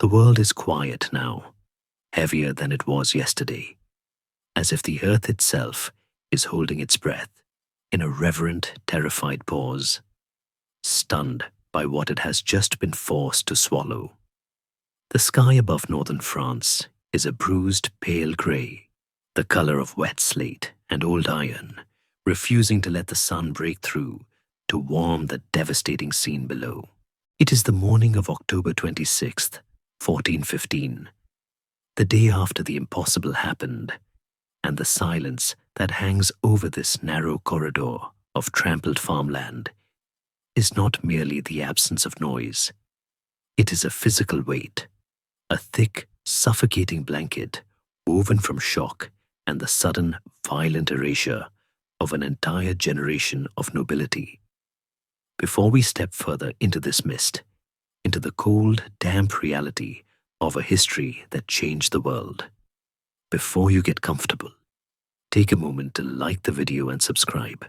The world is quiet now, heavier than it was yesterday, as if the earth itself is holding its breath in a reverent, terrified pause, stunned by what it has just been forced to swallow. The sky above northern France is a bruised pale grey, the color of wet slate and old iron, refusing to let the sun break through to warm the devastating scene below. It is the morning of October 26th, 1415, the day after the impossible happened, and the silence that hangs over this narrow corridor of trampled farmland is not merely the absence of noise. It is a physical weight, a thick, suffocating blanket woven from shock and the sudden, violent erasure of an entire generation of nobility. Before we step further into this mist, into the cold, damp reality of a history that changed the world, before you get comfortable, take a moment to like the video and subscribe.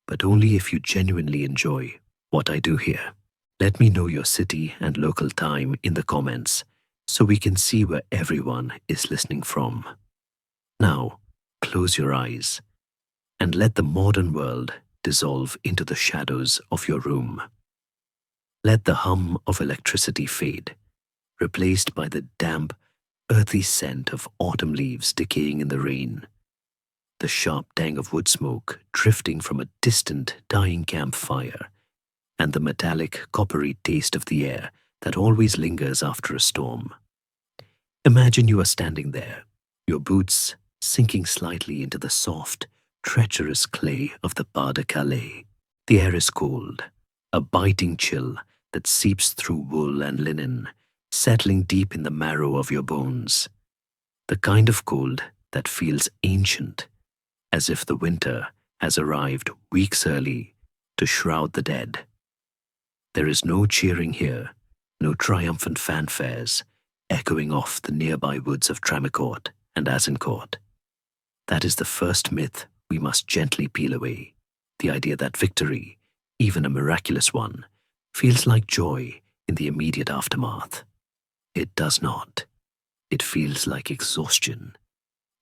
But only if you genuinely enjoy what I do here. Let me know your city and local time in the comments so we can see where everyone is listening from. Now, close your eyes and let the modern world dissolve into the shadows of your room. Let the hum of electricity fade, replaced by the damp, earthy scent of autumn leaves decaying in the rain, the sharp tang of wood smoke drifting from a distant, dying campfire, and the metallic, coppery taste of the air that always lingers after a storm. Imagine you are standing there, your boots sinking slightly into the soft, treacherous clay of the Pas de Calais. The air is cold, a biting chill that seeps through wool and linen, settling deep in the marrow of your bones. The kind of cold that feels ancient, as if the winter has arrived weeks early to shroud the dead. There is no cheering here, no triumphant fanfares echoing off the nearby woods of Agincourt and Agincourt. That is the first myth we must gently peel away, the idea that victory, even a miraculous one, feels like joy in the immediate aftermath. It does not. It feels like exhaustion.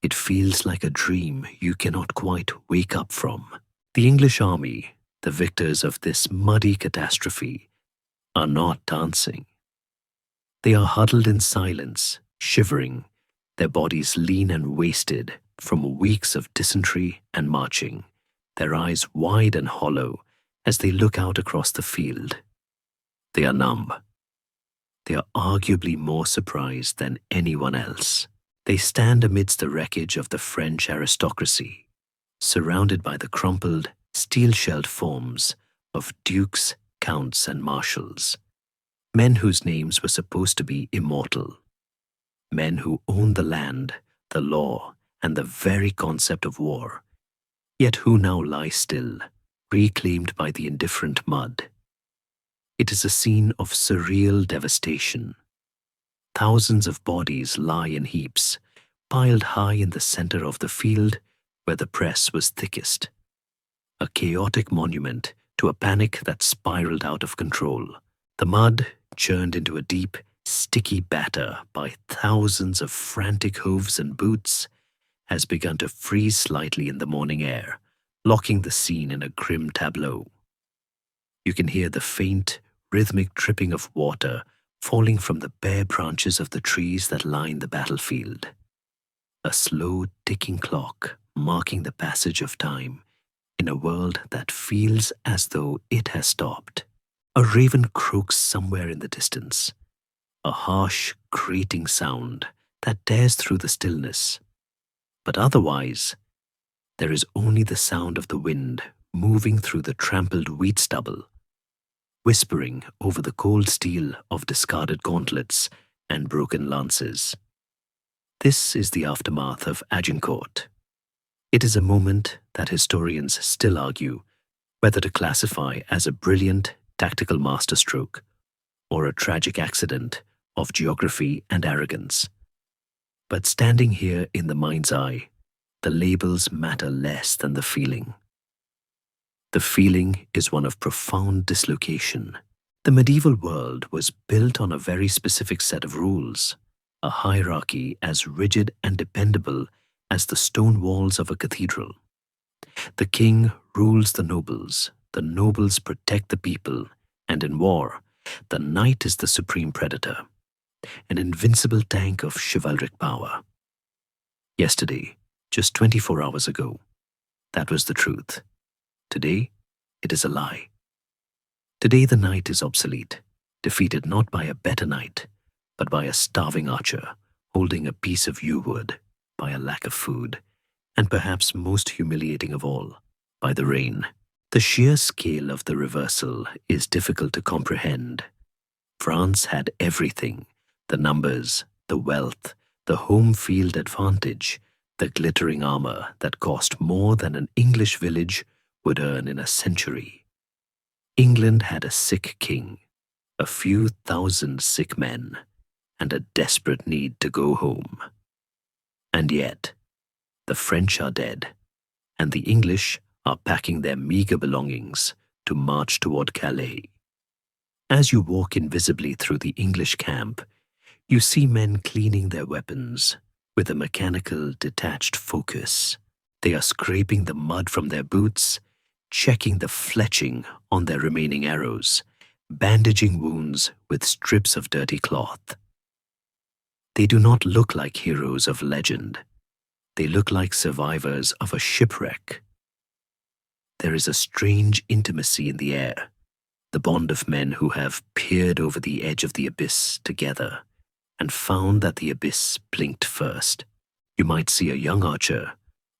It feels like a dream you cannot quite wake up from. The English army, the victors of this muddy catastrophe, are not dancing. They are huddled in silence, shivering, their bodies lean and wasted from weeks of dysentery and marching, their eyes wide and hollow as they look out across the field. They are numb. They are arguably more surprised than anyone else. They stand amidst the wreckage of the French aristocracy, surrounded by the crumpled, steel-shelled forms of dukes, counts, and marshals, men whose names were supposed to be immortal, men who owned the land, the law, and the very concept of war, yet who now lie still, reclaimed by the indifferent mud. It is a scene of surreal devastation. Thousands of bodies lie in heaps, piled high in the center of the field where the press was thickest. A chaotic monument to a panic that spiraled out of control. The mud, churned into a deep, sticky batter by thousands of frantic hooves and boots, has begun to freeze slightly in the morning air, locking the scene in a grim tableau. You can hear the faint, rhythmic dripping of water falling from the bare branches of the trees that line the battlefield. A slow, ticking clock marking the passage of time in a world that feels as though it has stopped. A raven croaks somewhere in the distance, a harsh, grating sound that tears through the stillness. But otherwise, there is only the sound of the wind moving through the trampled wheat stubble, whispering over the cold steel of discarded gauntlets and broken lances. This is the aftermath of Agincourt. It is a moment that historians still argue whether to classify as a brilliant tactical masterstroke or a tragic accident of geography and arrogance. But standing here in the mind's eye, the labels matter less than the feeling. The feeling is one of profound dislocation, The medieval world was built on a very specific set of rules, a hierarchy as rigid and dependable as the stone walls of a cathedral. The king rules the nobles protect the people, and in war, the knight is the supreme predator, an invincible tank of chivalric power. Yesterday, just 24 hours ago, that was the truth. Today, it is a lie. Today the knight is obsolete, defeated not by a better knight, but by a starving archer holding a piece of yew wood, by a lack of food, and perhaps most humiliating of all, by the rain. The sheer scale of the reversal is difficult to comprehend. France had everything: the numbers, the wealth, the home field advantage, the glittering armor that cost more than an English village would earn in a century. England had a sick king, a few thousand sick men, and a desperate need to go home. And yet, the French are dead, and the English are packing their meager belongings to march toward Calais. As you walk invisibly through the English camp, you see men cleaning their weapons with a mechanical, detached focus. They are scraping the mud from their boots, checking the fletching on their remaining arrows, bandaging wounds with strips of dirty cloth. They do not look like heroes of legend. They look like survivors of a shipwreck. There is a strange intimacy in the air, the bond of men who have peered over the edge of the abyss together and found that the abyss blinked first. You might see a young archer,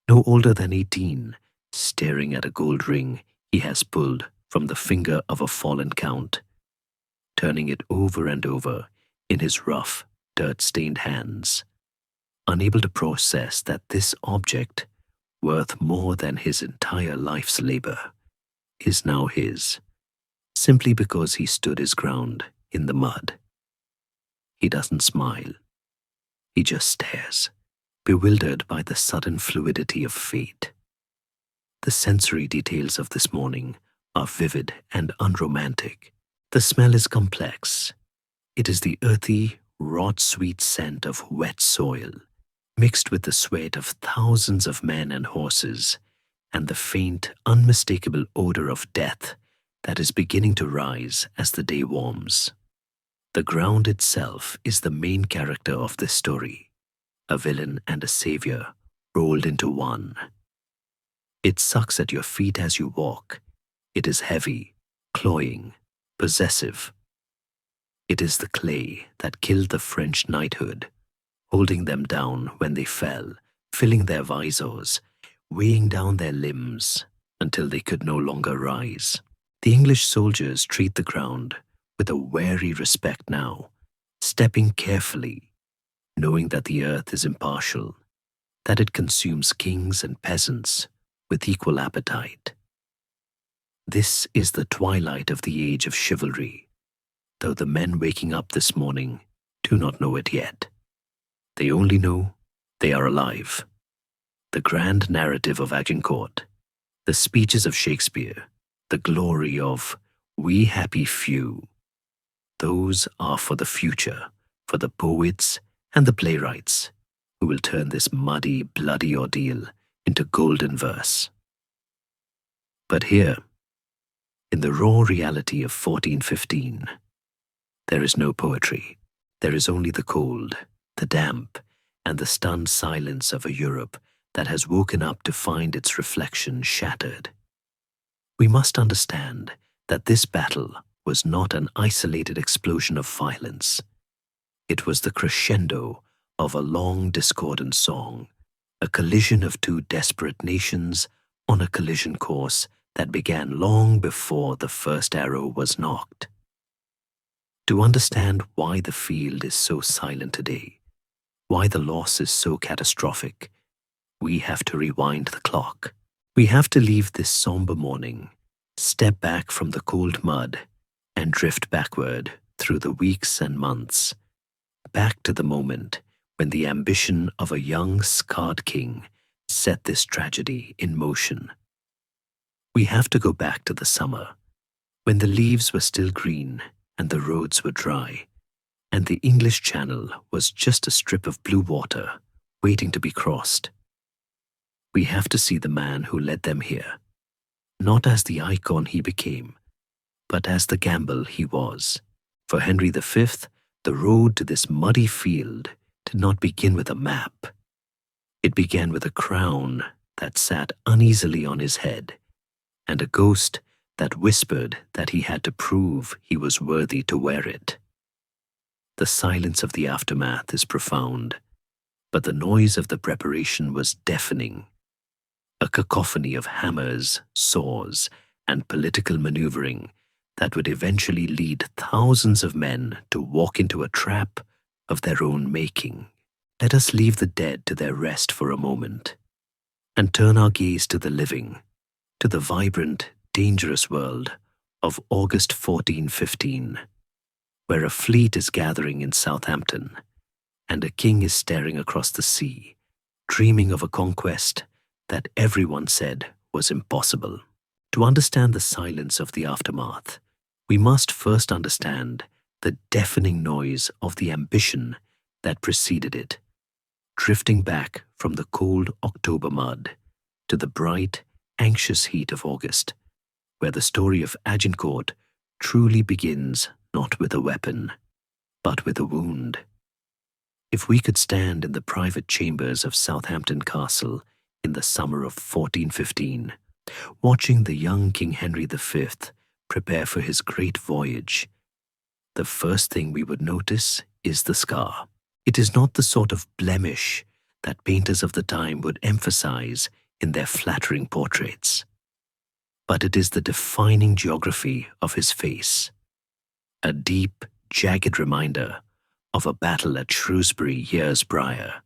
no older than 18, staring at a gold ring he has pulled from the finger of a fallen count, turning it over and over in his rough, dirt-stained hands, unable to process that this object, worth more than his entire life's labor, is now his, simply because he stood his ground in the mud. He doesn't smile. He just stares, bewildered by the sudden fluidity of fate. The sensory details of this morning are vivid and unromantic. The smell is complex. It is the earthy, rot-sweet scent of wet soil, mixed with the sweat of thousands of men and horses, and the faint, unmistakable odor of death that is beginning to rise as the day warms. The ground itself is the main character of this story, a villain and a savior rolled into one. It sucks at your feet as you walk. It is heavy, cloying, possessive. It is the clay that killed the French knighthood, holding them down when they fell, filling their visors, weighing down their limbs until they could no longer rise. The English soldiers treat the ground with a wary respect now, stepping carefully, knowing that the earth is impartial, that it consumes kings and peasants with equal appetite. This is the twilight of the age of chivalry, though the men waking up this morning do not know it yet. They only know they are alive. The grand narrative of Agincourt, the speeches of Shakespeare, the glory of "we happy few," those are for the future, for the poets and the playwrights who will turn this muddy, bloody ordeal into golden verse. But here, in the raw reality of 1415, there is no poetry. There is only the cold, the damp, and the stunned silence of a Europe that has woken up to find its reflection shattered. We must understand that this battle was not an isolated explosion of violence. It was the crescendo of a long discordant song, a collision of two desperate nations on a collision course that began long before the first arrow was nocked. To understand why the field is so silent today, why the loss is so catastrophic, we have to rewind the clock. We have to leave this somber morning, step back from the cold mud, and drift backward through the weeks and months, back to the moment when the ambition of a young, scarred king set this tragedy in motion. We have to go back to the summer, When the leaves were still green and the roads were dry, and the English Channel was just a strip of blue water waiting to be crossed. We have to see the man who led them here, not as the icon he became, but as the gamble he was. For Henry V, the road to this muddy field did not begin with a map. It began with a crown that sat uneasily on his head, and a ghost that whispered that he had to prove he was worthy to wear it. The silence of the aftermath is profound, but the noise of the preparation was deafening. A cacophony of hammers, saws, and political maneuvering that would eventually lead thousands of men to walk into a trap of their own making. Let us leave the dead to their rest for a moment and turn our gaze to the living, to the vibrant, dangerous world of August 1415, where a fleet is gathering in Southampton and a king is staring across the sea, dreaming of a conquest that everyone said was impossible. To understand the silence of the aftermath, we must first understand the deafening noise of the ambition that preceded it, drifting back from the cold October mud to the bright, anxious heat of August, where the story of Agincourt truly begins not with a weapon, but with a wound. If we could stand in the private chambers of Southampton Castle in the summer of 1415, watching the young King Henry V prepare for his great voyage, the first thing we would notice is the scar. It is not the sort of blemish that painters of the time would emphasize in their flattering portraits, but it is the defining geography of his face, a deep, jagged reminder of a battle at Shrewsbury years prior,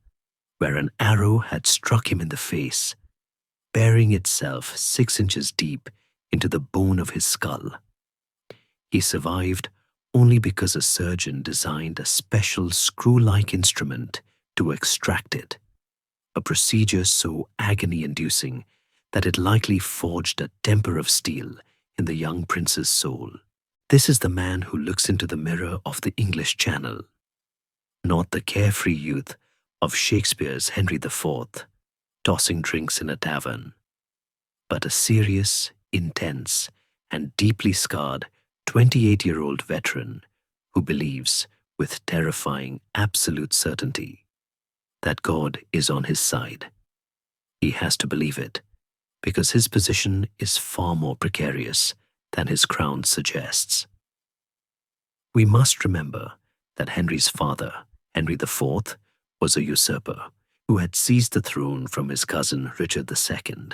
where an arrow had struck him in the face, burying itself 6 inches deep into the bone of his skull. He survived only because a surgeon designed a special screw-like instrument to extract it, a procedure so agony-inducing that it likely forged a temper of steel in the young prince's soul. This is the man who looks into the mirror of the English Channel, not the carefree youth of Shakespeare's Henry IV, tossing drinks in a tavern, but a serious, intense, and deeply scarred 28-year-old veteran who believes, with terrifying absolute certainty, that God is on his side. He has to believe it, because his position is far more precarious than his crown suggests. We must remember that Henry's father, Henry IV, was a usurper who had seized the throne from his cousin Richard II,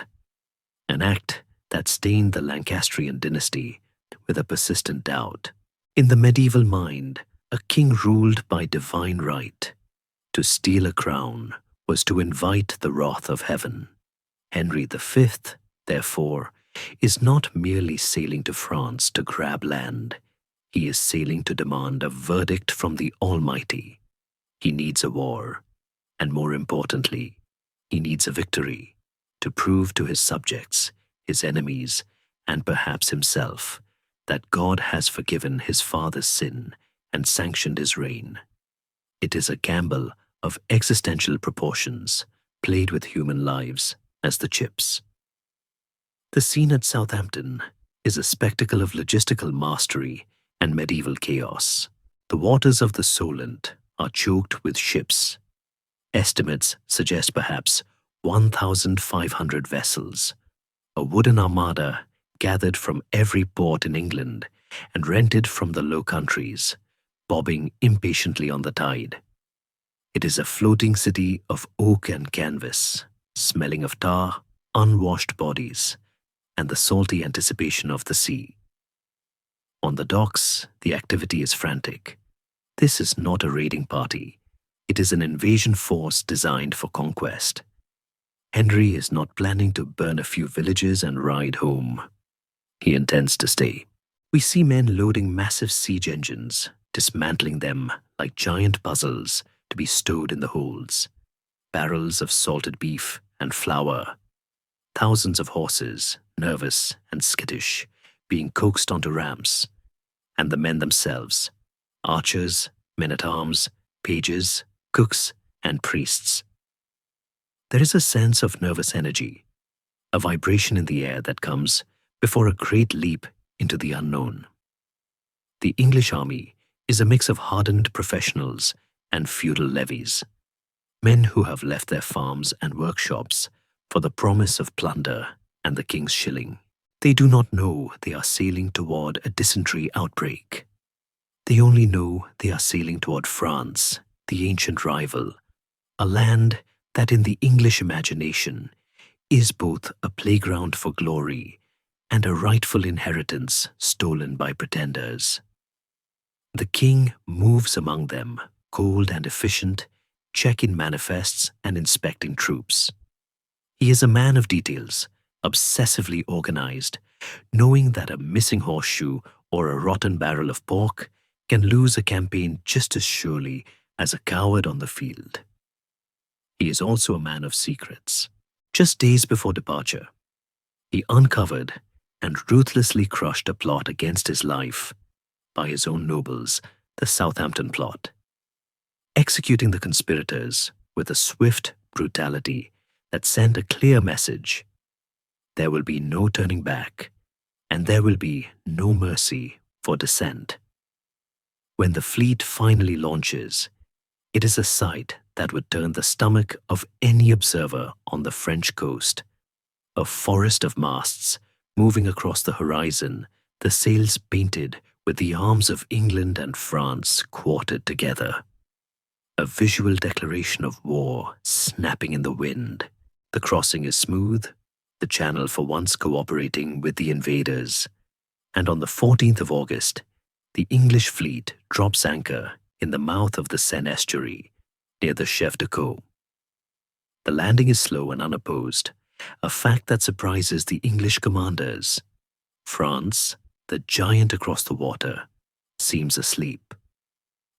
an act that stained the Lancastrian dynasty with a persistent doubt. In the medieval mind, a king ruled by divine right. To steal a crown was to invite the wrath of heaven. Henry V, therefore, is not merely sailing to France to grab land. He is sailing to demand a verdict from the Almighty. He needs a war, and more importantly, he needs a victory to prove to his subjects, his enemies, and perhaps himself, that God has forgiven his father's sin and sanctioned his reign. It is a gamble of existential proportions, played with human lives as the chips. The scene at Southampton is a spectacle of logistical mastery and medieval chaos. The waters of the Solent are choked with ships. Estimates suggest perhaps 1,500 vessels, a wooden armada gathered from every port in England and rented from the Low Countries, bobbing impatiently on the tide. It is a floating city of oak and canvas, smelling of tar, unwashed bodies, and the salty anticipation of the sea. On the docks, the activity is frantic. This is not a raiding party. It is an invasion force designed for conquest. Henry is not planning to burn a few villages and ride home. He intends to stay. We see men loading massive siege engines, dismantling them like giant puzzles to be stowed in the holds. Barrels of salted beef and flour. Thousands of horses, nervous and skittish, being coaxed onto ramps, and the men themselves, archers, men-at-arms, pages, cooks, and priests. There is a sense of nervous energy, a vibration in the air that comes before a great leap into the unknown. The English army is a mix of hardened professionals and feudal levies, men who have left their farms and workshops for the promise of plunder and the king's shilling. They do not know they are sailing toward a dysentery outbreak. They only know they are sailing toward France, the ancient rival, a land that in the English imagination is both a playground for glory and a rightful inheritance stolen by pretenders. The king moves among them, cold and efficient, checking manifests and inspecting troops. He is a man of details, obsessively organized, knowing that a missing horseshoe or a rotten barrel of pork can lose a campaign just as surely as a coward on the field. He is also a man of secrets. Just days before departure, he uncovered and ruthlessly crushed a plot against his life by his own nobles, the Southampton plot, executing the conspirators with a swift brutality that sent a clear message: there will be no turning back, and there will be no mercy for dissent. When the fleet finally launches, it is a sight that would turn the stomach of any observer on the French coast. A forest of masts moving across the horizon, the sails painted with the arms of England and France quartered together. A visual declaration of war snapping in the wind. The crossing is smooth, the channel for once cooperating with the invaders, and on the 14th of August, the English fleet drops anchor in the mouth of the Seine estuary, near the Chef de Côte. The landing is slow and unopposed, a fact that surprises the English commanders. France, the giant across the water, seems asleep.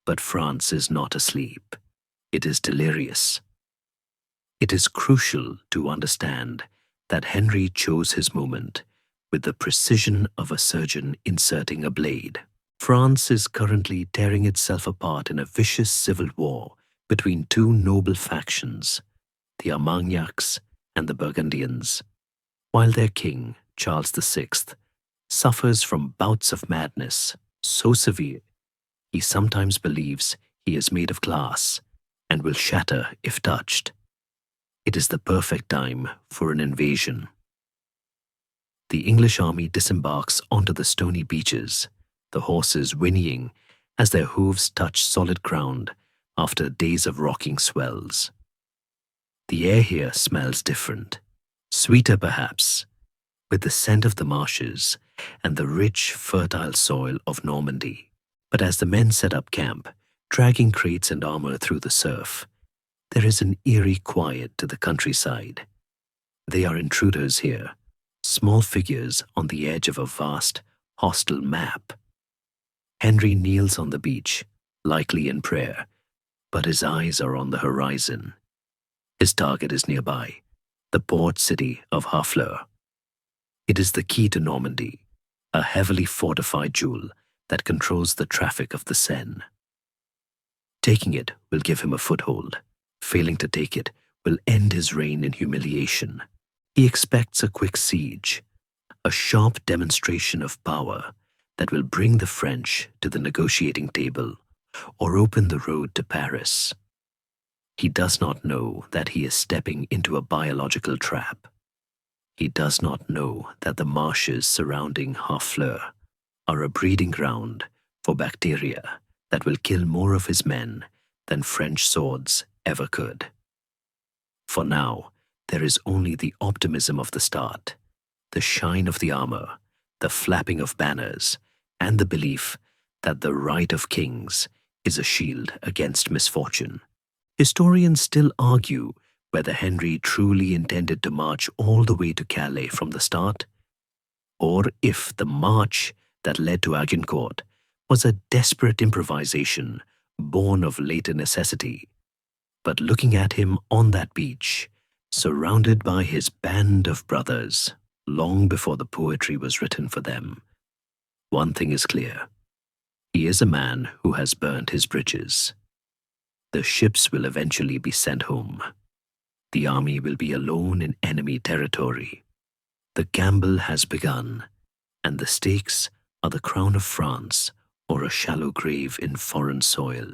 But France is not asleep. It is delirious. It is crucial to understand that Henry chose his moment with the precision of a surgeon inserting a blade. France is currently tearing itself apart in a vicious civil war between two noble factions, the Armagnacs and the Burgundians, while their king, Charles VI, suffers from bouts of madness so severe he sometimes believes he is made of glass and will shatter if touched. It is the perfect time for an invasion. The English army disembarks onto the stony beaches, the horses whinnying as their hooves touch solid ground after days of rocking swells. The air here smells different, sweeter perhaps, with the scent of the marshes and the rich, fertile soil of Normandy. But as the men set up camp, dragging crates and armor through the surf, there is an eerie quiet to the countryside. They are intruders here, small figures on the edge of a vast, hostile map. Henry kneels on the beach, likely in prayer, but his eyes are on the horizon. His target is nearby, the port city of Harfleur. It is the key to Normandy, a heavily fortified jewel that controls the traffic of the Seine. Taking it will give him a foothold. Failing to take it will end his reign in humiliation. He expects a quick siege, a sharp demonstration of power that will bring the French to the negotiating table or open the road to Paris. He does not know that he is stepping into a biological trap. He does not know that the marshes surrounding Harfleur are a breeding ground for bacteria that will kill more of his men than French swords ever could. For now, there is only the optimism of the start, the shine of the armor, the flapping of banners, and the belief that the right of kings is a shield against misfortune. Historians still argue whether Henry truly intended to march all the way to Calais from the start, or if the march that led to Agincourt was a desperate improvisation born of later necessity. But looking at him on that beach, surrounded by his band of brothers, long before the poetry was written for them, One thing is clear. He is a man who has burned his bridges. The ships will eventually be sent home. The army will be alone in enemy territory. The gamble has begun, and the stakes are the crown of France or a shallow grave in foreign soil.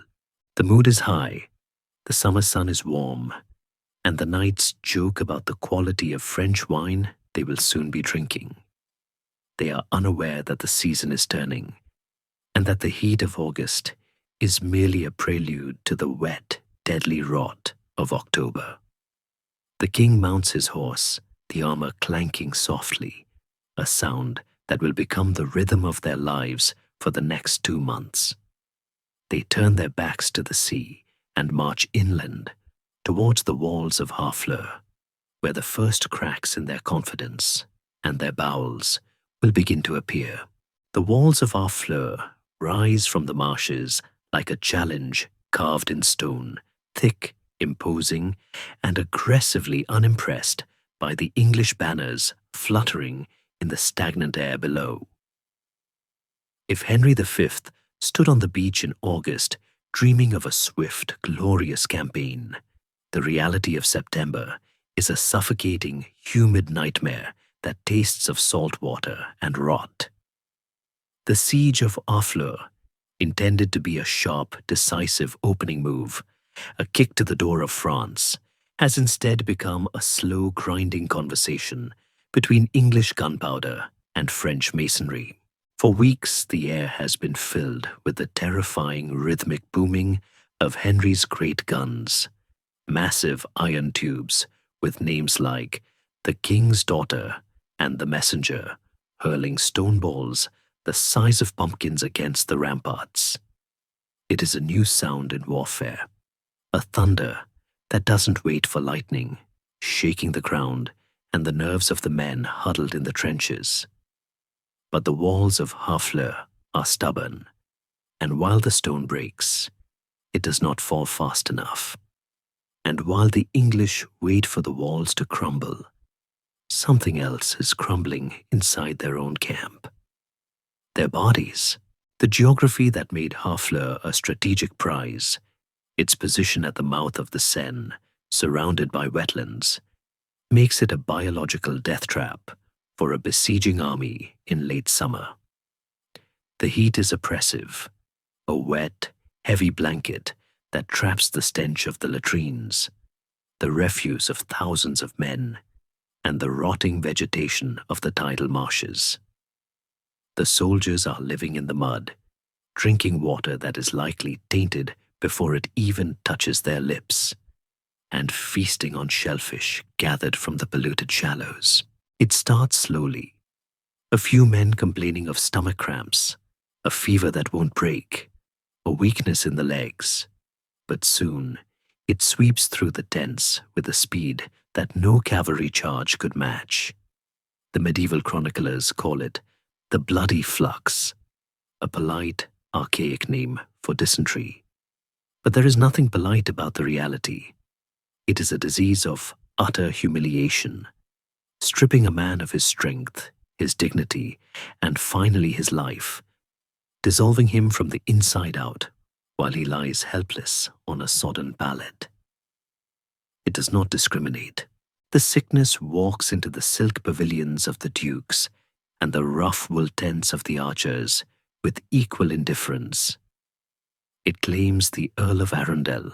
The mood is high, the summer sun is warm, and the knights joke about the quality of French wine they will soon be drinking. They are unaware that the season is turning, and that the heat of August is merely a prelude to the wet, deadly rot of October. The king mounts his horse, the armor clanking softly, a sound that will become the rhythm of their lives for the next 2 months. They turn their backs to the sea and march inland towards the walls of Harfleur, where the first cracks in their confidence and their bowels will begin to appear. The walls of Harfleur rise from the marshes like a challenge carved in stone, thick, imposing, and aggressively unimpressed by the English banners fluttering in the stagnant air below. If Henry V stood on the beach in August dreaming of a swift, glorious campaign, the reality of September is a suffocating, humid nightmare that tastes of salt water and rot. The siege of Harfleur, intended to be a sharp, decisive opening move, a kick to the door of France, has instead become a slow, grinding conversation between English gunpowder and French masonry. For weeks, the air has been filled with the terrifying rhythmic booming of Henry's great guns, massive iron tubes with names like the King's Daughter and the Messenger, hurling stone balls the size of pumpkins against the ramparts. It is a new sound in warfare, a thunder that doesn't wait for lightning, shaking the ground and the nerves of the men huddled in the trenches. But the walls of Harfleur are stubborn, and while the stone breaks, it does not fall fast enough. And while the English wait for the walls to crumble, something else is crumbling inside their own camp. Their bodies, the geography that made Harfleur a strategic prize, its position at the mouth of the Seine, surrounded by wetlands, makes it a biological death trap for a besieging army in late summer. The heat is oppressive, a wet, heavy blanket that traps the stench of the latrines, the refuse of thousands of men, and the rotting vegetation of the tidal marshes. The soldiers are living in the mud, drinking water that is likely tainted before it even touches their lips, and feasting on shellfish gathered from the polluted shallows. It starts slowly, a few men complaining of stomach cramps, a fever that won't break, a weakness in the legs, but soon it sweeps through the tents with a speed that no cavalry charge could match. The medieval chroniclers call it the bloody flux, a polite, archaic name for dysentery. But there is nothing polite about the reality. It is a disease of utter humiliation, stripping a man of his strength, his dignity, and finally his life, dissolving him from the inside out while he lies helpless on a sodden pallet. It does not discriminate. The sickness walks into the silk pavilions of the dukes and the rough wool tents of the archers with equal indifference. It claims the Earl of Arundel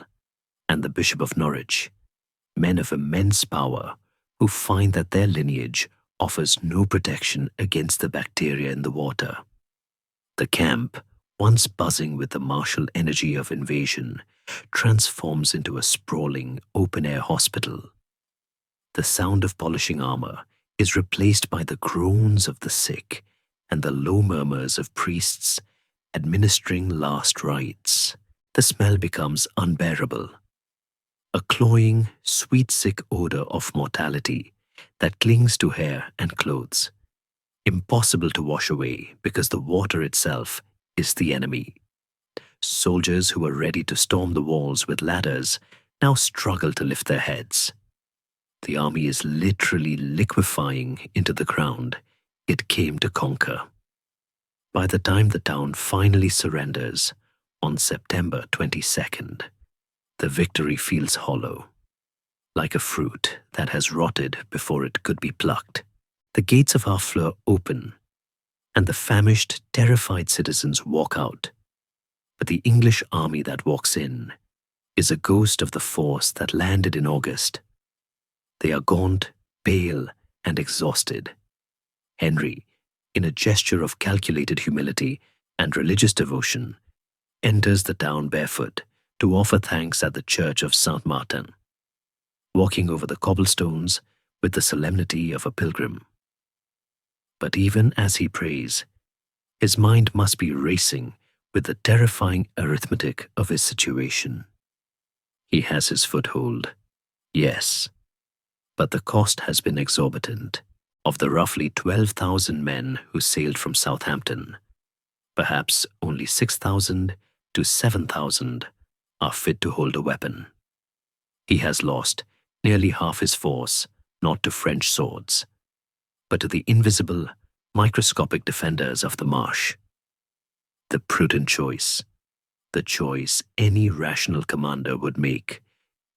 and the Bishop of Norwich, men of immense power who find that their lineage offers no protection against the bacteria in the water. The camp, once buzzing with the martial energy of invasion, transforms into a sprawling, open-air hospital. The sound of polishing armor is replaced by the groans of the sick and the low murmurs of priests administering last rites. The smell becomes unbearable. A cloying, sweet-sick odor of mortality that clings to hair and clothes, impossible to wash away because the water itself is the enemy. Soldiers who were ready to storm the walls with ladders now struggle to lift their heads. The army is literally liquefying into the ground it came to conquer. By the time the town finally surrenders on September 22nd, the victory feels hollow, like a fruit that has rotted before it could be plucked. The gates of Harfleur open, and the famished, terrified citizens walk out. But the English army that walks in is a ghost of the force that landed in August. They are gaunt, pale, and exhausted. Henry, in a gesture of calculated humility and religious devotion, enters the town barefoot to offer thanks at the church of Saint Martin, walking over the cobblestones with the solemnity of a pilgrim. But even as he prays, his mind must be racing with the terrifying arithmetic of his situation. He has his foothold, yes, but the cost has been exorbitant. Of the roughly 12,000 men who sailed from Southampton, perhaps only 6,000 to 7,000 are fit to hold a weapon. He has lost nearly half his force, not to French swords, but to the invisible, microscopic defenders of the marsh. The prudent choice, the choice any rational commander would make,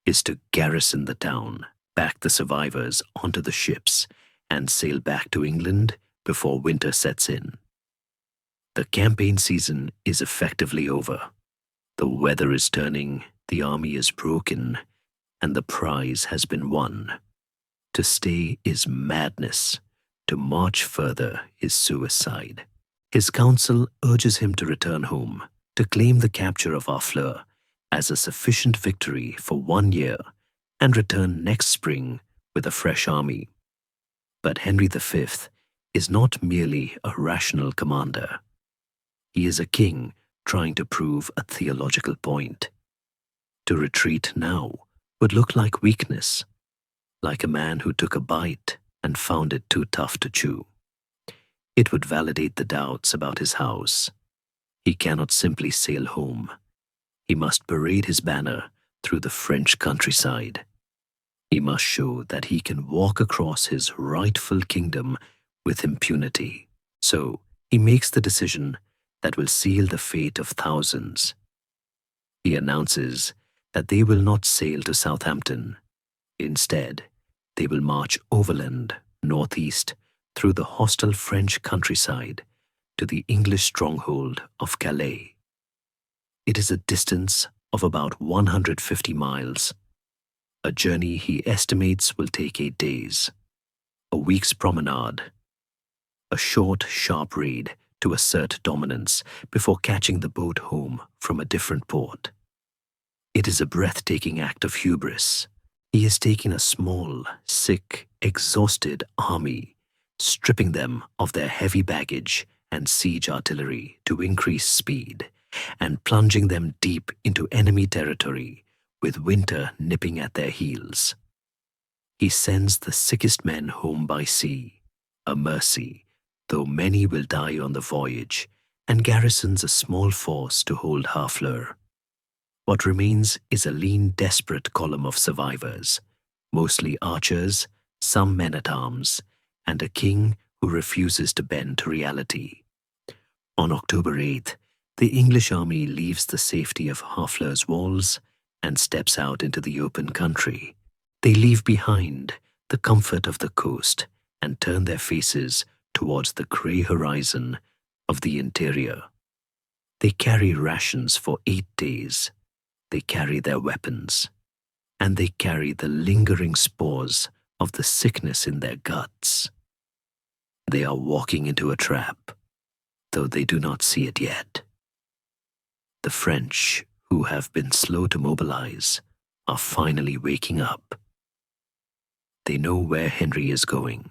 is to garrison the town, back the survivors onto the ships, and sail back to England before winter sets in. The campaign season is effectively over. The weather is turning, the army is broken, and the prize has been won. To stay is madness. To march further is suicide. His council urges him to return home, to claim the capture of Harfleur as a sufficient victory for 1 year, and return next spring with a fresh army. But Henry V is not merely a rational commander. He is a king trying to prove a theological point. To retreat now would look like weakness, like a man who took a bite and found it too tough to chew. It would validate the doubts about his house. He cannot simply sail home. He must parade his banner through the French countryside. He must show that he can walk across his rightful kingdom with impunity. So he makes the decision that will seal the fate of thousands. He announces that they will not sail to Southampton. Instead, they will march overland, northeast, through the hostile French countryside to the English stronghold of Calais. It is a distance of about 150 miles. A journey he estimates will take 8 days, a week's promenade, a short, sharp raid to assert dominance before catching the boat home from a different port. It is a breathtaking act of hubris. He is taking a small, sick, exhausted army, stripping them of their heavy baggage and siege artillery to increase speed, and plunging them deep into enemy territory with winter nipping at their heels. He sends the sickest men home by sea, a mercy, though many will die on the voyage, and garrisons a small force to hold Harfleur. What remains is a lean, desperate column of survivors, mostly archers, some men-at-arms, and a king who refuses to bend to reality. On October 8th, the English army leaves the safety of Harfleur's walls and steps out into the open country. They leave behind the comfort of the coast and turn their faces towards the grey horizon of the interior. They carry rations for 8 days. They carry their weapons, and they carry the lingering spores of the sickness in their guts. They are walking into a trap, though they do not see it yet. The French, who have been slow to mobilize, are finally waking up. They know where Henry is going.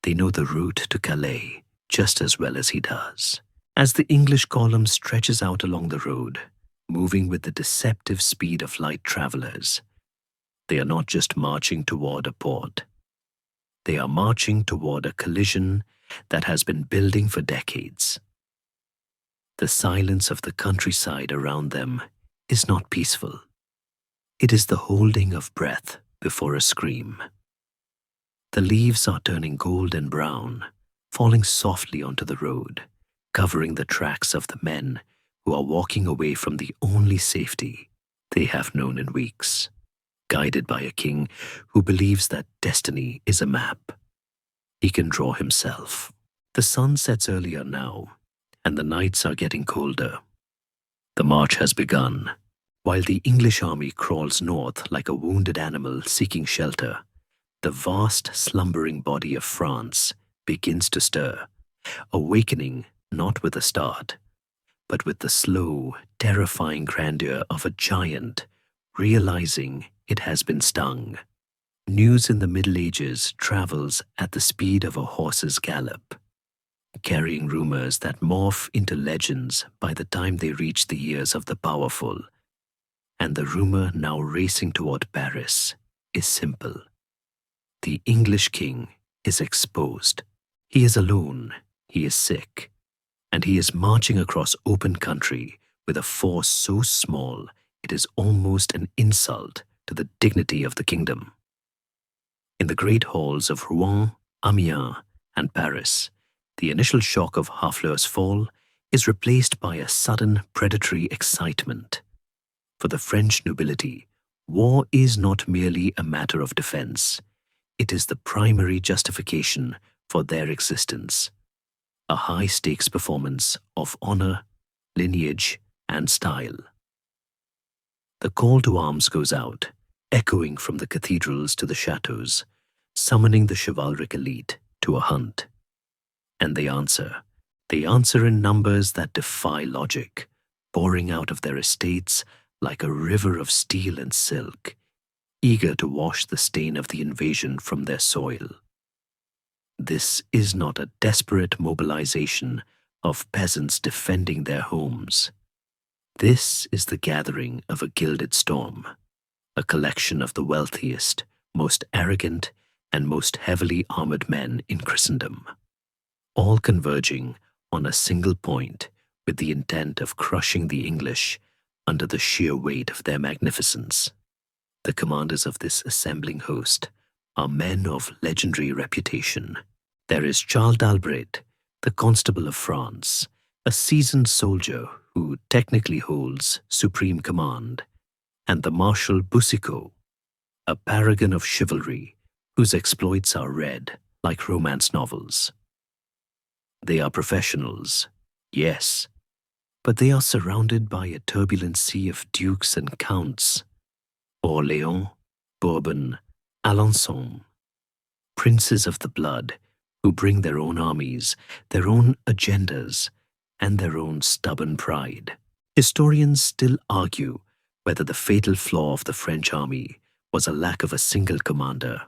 They know the route to Calais just as well as he does. As the English column stretches out along the road, moving with the deceptive speed of light travelers, they are not just marching toward a port. They are marching toward a collision that has been building for decades. The silence of the countryside around them is not peaceful. It is the holding of breath before a scream. The leaves are turning gold and brown, falling softly onto the road, covering the tracks of the men who are walking away from the only safety they have known in weeks, guided by a king who believes that destiny is a map he can draw himself. The sun sets earlier now, and the nights are getting colder. The march has begun. While the English army crawls north like a wounded animal seeking shelter, the vast slumbering body of France begins to stir, awakening not with a start, but with the slow, terrifying grandeur of a giant realizing it has been stung. News in the Middle Ages travels at the speed of a horse's gallop, carrying rumors that morph into legends by the time they reach the ears of the powerful. And the rumor now racing toward Paris is simple. The English king is exposed. He is alone, he is sick, and he is marching across open country with a force so small it is almost an insult to the dignity of the kingdom. In the great halls of Rouen, Amiens, and Paris, the initial shock of Harfleur's fall is replaced by a sudden predatory excitement. For the French nobility, war is not merely a matter of defense. It is the primary justification for their existence. A high-stakes performance of honor, lineage, and style. The call to arms goes out, echoing from the cathedrals to the chateaux, summoning the chivalric elite to a hunt. And they answer. They answer in numbers that defy logic, pouring out of their estates like a river of steel and silk, eager to wash the stain of the invasion from their soil. This is not a desperate mobilization of peasants defending their homes. This is the gathering of a gilded storm, a collection of the wealthiest, most arrogant, and most heavily armored men in Christendom, all converging on a single point with the intent of crushing the English under the sheer weight of their magnificence. The commanders of this assembling host are men of legendary reputation. There is Charles d'Albret, the Constable of France, a seasoned soldier who technically holds supreme command, and the Marshal Boucicaut, a paragon of chivalry whose exploits are read like romance novels. They are professionals, yes, but they are surrounded by a turbulent sea of dukes and counts, Orléans, Bourbon, Alençon, princes of the blood who bring their own armies, their own agendas, and their own stubborn pride. Historians still argue whether the fatal flaw of the French army was a lack of a single commander,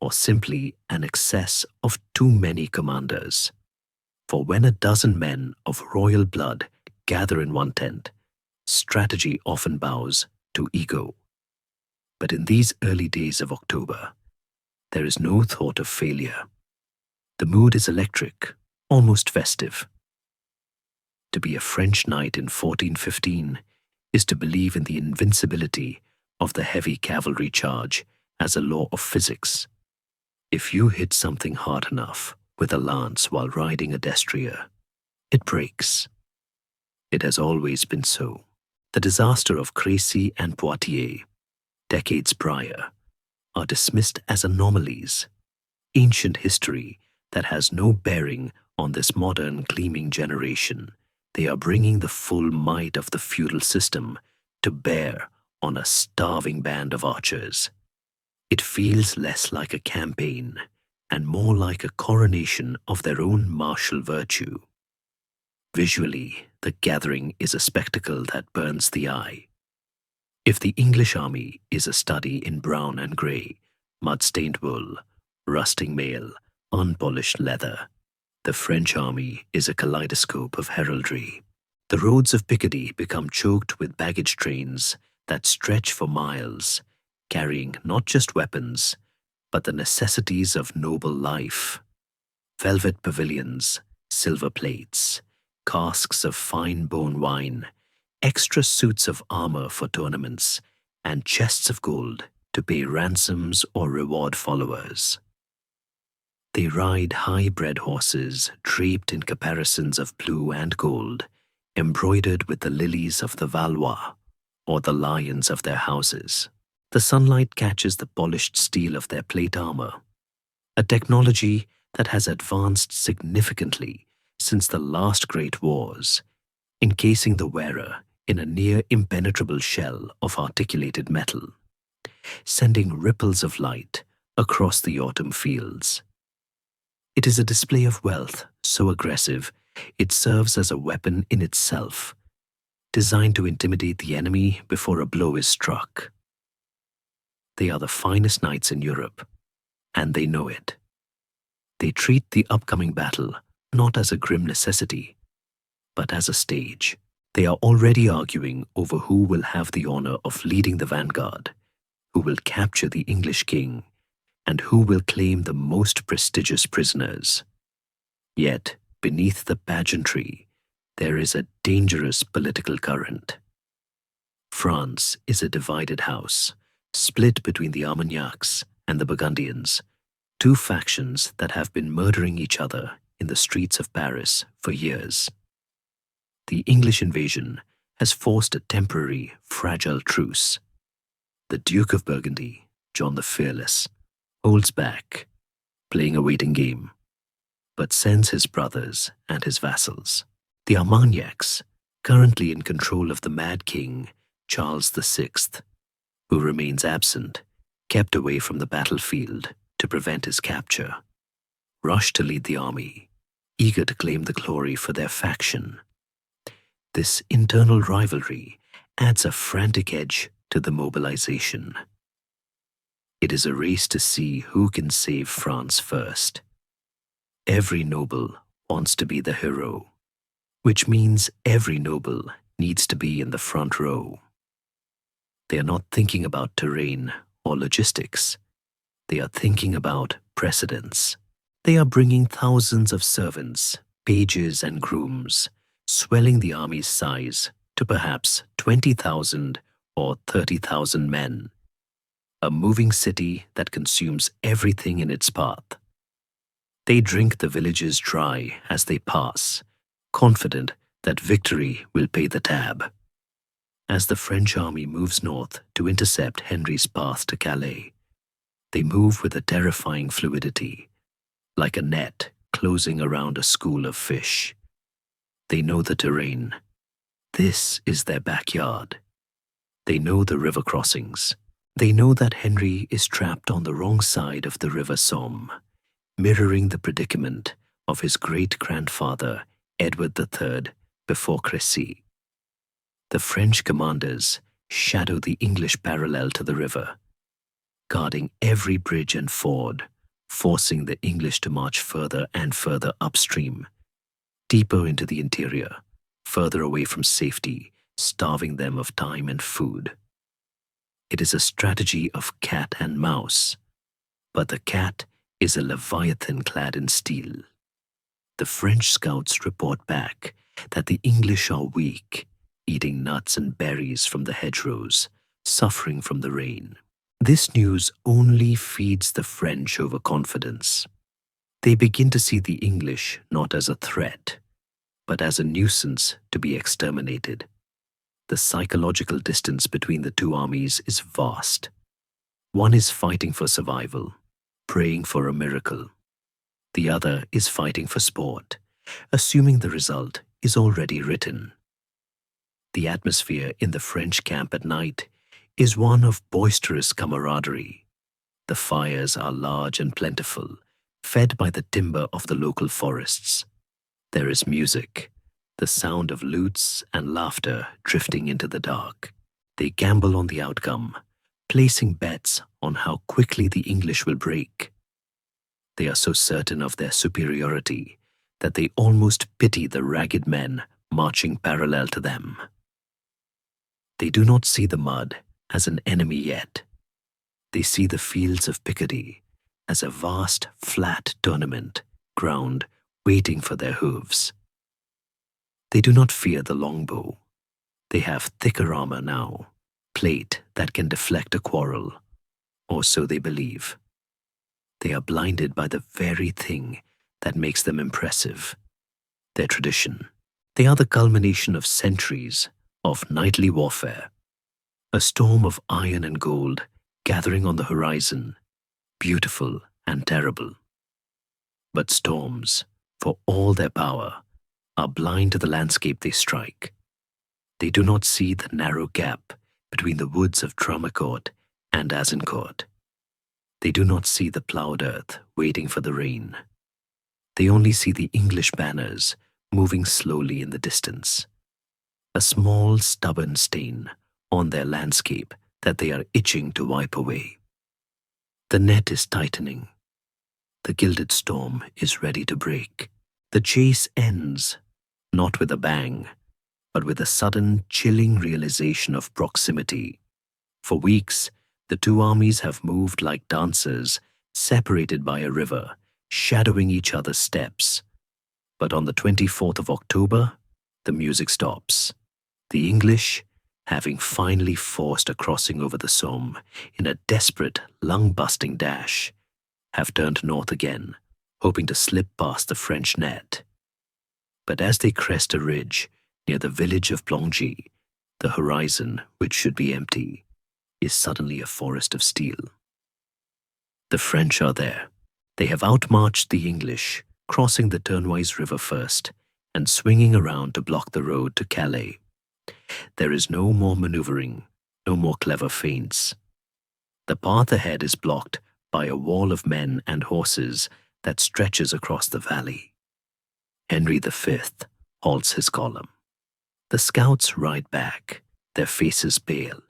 or simply an excess of too many commanders. For when a dozen men of royal blood gather in one tent, strategy often bows to ego. But in these early days of October, there is no thought of failure. The mood is electric, almost festive. To be a French knight in 1415 is to believe in the invincibility of the heavy cavalry charge as a law of physics. If you hit something hard enough with a lance while riding a destrier, it breaks. It has always been so. The disaster of Crécy and Poitiers, decades prior, are dismissed as anomalies, ancient history that has no bearing on this modern gleaming generation. They are bringing the full might of the feudal system to bear on a starving band of archers. It feels less like a campaign and more like a coronation of their own martial virtue. Visually, the gathering is a spectacle that burns the eye. If the English army is a study in brown and grey, mud-stained wool, rusting mail, unpolished leather, the French army is a kaleidoscope of heraldry. The roads of Picardy become choked with baggage trains that stretch for miles, carrying not just weapons, but the necessities of noble life. Velvet pavilions, silver plates, casks of fine bone wine, extra suits of armor for tournaments, and chests of gold to pay ransoms or reward followers. They ride high-bred horses draped in caparisons of blue and gold, embroidered with the lilies of the Valois or the lions of their houses. The sunlight catches the polished steel of their plate armor, a technology that has advanced significantly since the last great wars, encasing the wearer in a near impenetrable shell of articulated metal, sending ripples of light across the autumn fields. It is a display of wealth so aggressive it serves as a weapon in itself, designed to intimidate the enemy before a blow is struck. They are the finest knights in Europe, and they know it. They treat the upcoming battle not as a grim necessity, but as a stage. They are already arguing over who will have the honor of leading the vanguard, who will capture the English king, and who will claim the most prestigious prisoners. Yet, beneath the pageantry, there is a dangerous political current. France is a divided house, split between the Armagnacs and the Burgundians, two factions that have been murdering each other in the streets of Paris for years. The English invasion has forced a temporary, fragile truce. The Duke of Burgundy, John the Fearless, holds back, playing a waiting game, but sends his brothers and his vassals. The Armagnacs, currently in control of the Mad King, Charles VI, who remains absent, kept away from the battlefield to prevent his capture, rush to lead the army, eager to claim the glory for their faction. This internal rivalry adds a frantic edge to the mobilization. It is a race to see who can save France first. Every noble wants to be the hero, which means every noble needs to be in the front row. They are not thinking about terrain or logistics. They are thinking about precedence. They are bringing thousands of servants, pages, and grooms, swelling the army's size to perhaps 20,000 or 30,000 men, a moving city that consumes everything in its path. They drink the villages dry as they pass, confident that victory will pay the tab. As the French army moves north to intercept Henry's path to Calais, they move with a terrifying fluidity, like a net closing around a school of fish. They know the terrain. This is their backyard. They know the river crossings. They know that Henry is trapped on the wrong side of the river Somme, mirroring the predicament of his great-grandfather, Edward III, before Crécy. The French commanders shadow the English parallel to the river, guarding every bridge and ford, forcing the English to march further and further upstream, deeper into the interior, further away from safety, starving them of time and food. It is a strategy of cat and mouse, but the cat is a leviathan clad in steel. The French scouts report back that the English are weak, eating nuts and berries from the hedgerows, suffering from the rain. This news only feeds the French overconfidence. They begin to see the English not as a threat, but as a nuisance to be exterminated. The psychological distance between the two armies is vast. One is fighting for survival, praying for a miracle. The other is fighting for sport, assuming the result is already written. The atmosphere in the French camp at night is one of boisterous camaraderie. The fires are large and plentiful, fed by the timber of the local forests. There is music, the sound of lutes and laughter drifting into the dark. They gamble on the outcome, placing bets on how quickly the English will break. They are so certain of their superiority that they almost pity the ragged men marching parallel to them. They do not see the mud as an enemy yet. They see the fields of Picardy as a vast, flat tournament ground waiting for their hooves. They do not fear the longbow. They have thicker armor now, plate that can deflect a quarrel, or so they believe. They are blinded by the very thing that makes them impressive, their tradition. They are the culmination of centuries of nightly warfare, a storm of iron and gold gathering on the horizon, beautiful and terrible. But storms, for all their power, are blind to the landscape they strike. They do not see the narrow gap between the woods of Agincourt and Agincourt. They do not see the plowed earth waiting for the rain. They only see the English banners moving slowly in the distance, a small stubborn stain on their landscape that they are itching to wipe away. The net is tightening. The gilded storm is ready to break. The chase ends, not with a bang, but with a sudden, chilling realization of proximity. For weeks, the two armies have moved like dancers, separated by a river, shadowing each other's steps. But on the 24th of October, the music stops. The English, having finally forced a crossing over the Somme in a desperate, lung-busting dash, have turned north again, hoping to slip past the French net. But as they crest a ridge near the village of Plongy, the horizon, which should be empty, is suddenly a forest of steel. The French are there. They have outmarched the English, crossing the Turnwise River first and swinging around to block the road to Calais. There is no more maneuvering, no more clever feints. The path ahead is blocked by a wall of men and horses that stretches across the valley. Henry V halts his column. The scouts ride back, their faces pale,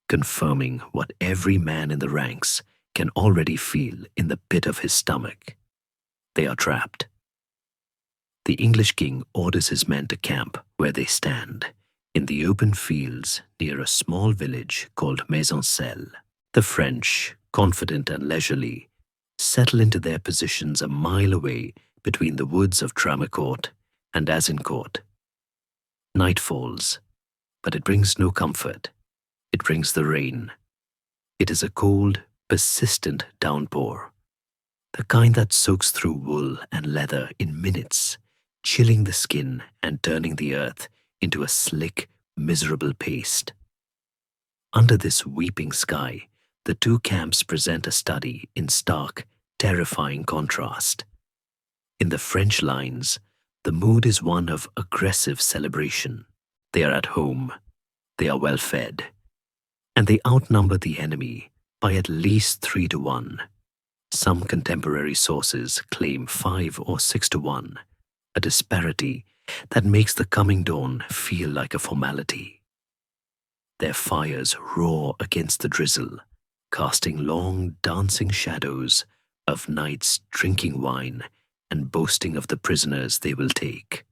confirming what every man in the ranks can already feel in the pit of his stomach. They are trapped. The English king orders his men to camp where they stand, in the open fields near a small village called Maisoncelles. The French, confident and leisurely, settle into their positions a mile away between the woods of Agincourt and Agincourt. Night falls, but it brings no comfort. It brings the rain. It is a cold, persistent downpour, the kind that soaks through wool and leather in minutes, chilling the skin and turning the earth into a slick, miserable paste. Under this weeping sky, the two camps present a study in stark, terrifying contrast. In the French lines, the mood is one of aggressive celebration. They are at home, they are well fed, and they outnumber the enemy by at least 3 to 1. Some contemporary sources claim 5 or 6 to 1, a disparity that makes the coming dawn feel like a formality. Their fires roar against the drizzle, casting long, dancing shadows of knights drinking wine and boasting of the prisoners they will take.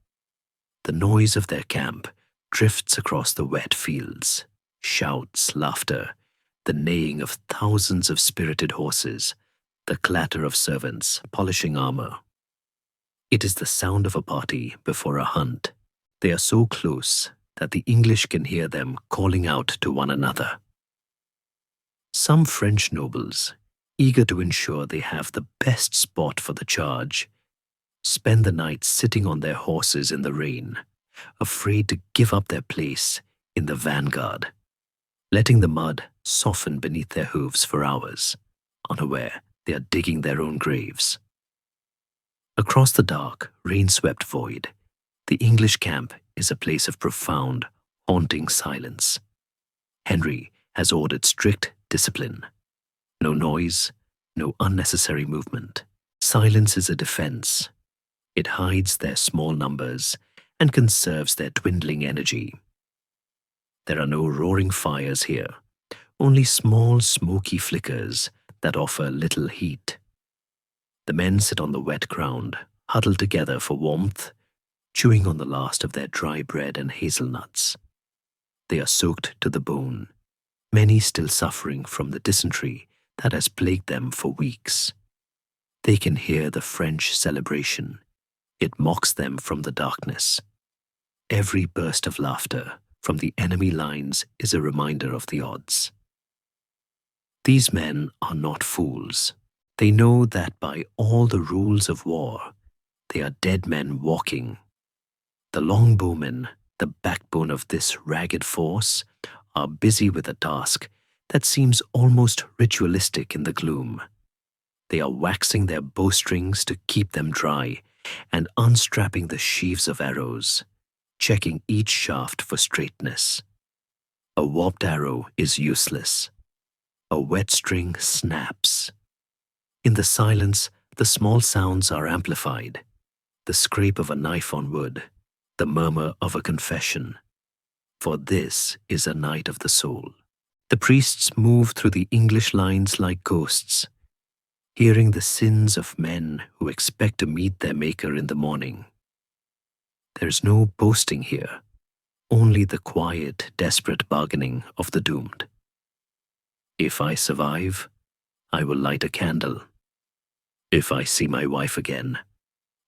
The noise of their camp drifts across the wet fields, shouts, laughter, the neighing of thousands of spirited horses, the clatter of servants polishing armor. It is the sound of a party before a hunt. They are so close that the English can hear them calling out to one another. Some French nobles, eager to ensure they have the best spot for the charge, spend the night sitting on their horses in the rain, afraid to give up their place in the vanguard, letting the mud soften beneath their hooves for hours, unaware they are digging their own graves. Across the dark, rain-swept void, the English camp is a place of profound, haunting silence. Henry has ordered strict discipline. No noise, no unnecessary movement. Silence is a defense. It hides their small numbers and conserves their dwindling energy. There are no roaring fires here, only small smoky flickers that offer little heat. The men sit on the wet ground, huddled together for warmth, chewing on the last of their dry bread and hazelnuts. They are soaked to the bone, many still suffering from the dysentery that has plagued them for weeks. They can hear the French celebration. It mocks them from the darkness. Every burst of laughter from the enemy lines is a reminder of the odds. These men are not fools. They know that by all the rules of war, they are dead men walking. The longbowmen, the backbone of this ragged force, are busy with a task that seems almost ritualistic in the gloom. They are waxing their bowstrings to keep them dry and unstrapping the sheaves of arrows, checking each shaft for straightness. A warped arrow is useless. A wet string snaps. In the silence, the small sounds are amplified. The scrape of a knife on wood, the murmur of a confession. For this is a night of the soul. The priests move through the English lines like ghosts, hearing the sins of men who expect to meet their Maker in the morning. There's no boasting here, only the quiet, desperate bargaining of the doomed. If I survive, I will light a candle. If I see my wife again,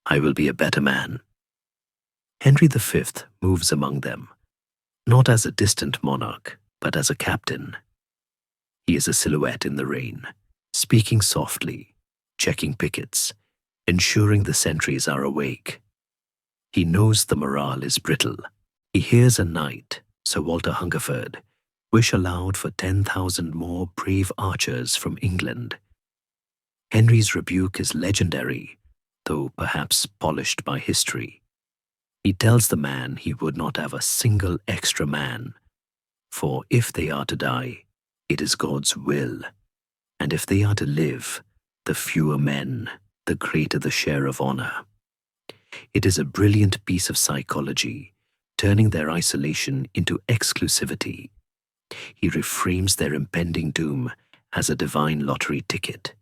I will be a better man. Henry V moves among them, not as a distant monarch, but as a captain. He is a silhouette in the rain, speaking softly, checking pickets, ensuring the sentries are awake. He knows the morale is brittle. He hears a knight, Sir Walter Hungerford, wish aloud for 10,000 more brave archers from England. Henry's rebuke is legendary, though perhaps polished by history. He tells the man he would not have a single extra man, for if they are to die, it is God's will, and if they are to live, the fewer men, the greater the share of honor. It is a brilliant piece of psychology, turning their isolation into exclusivity. He reframes their impending doom as a divine lottery ticket.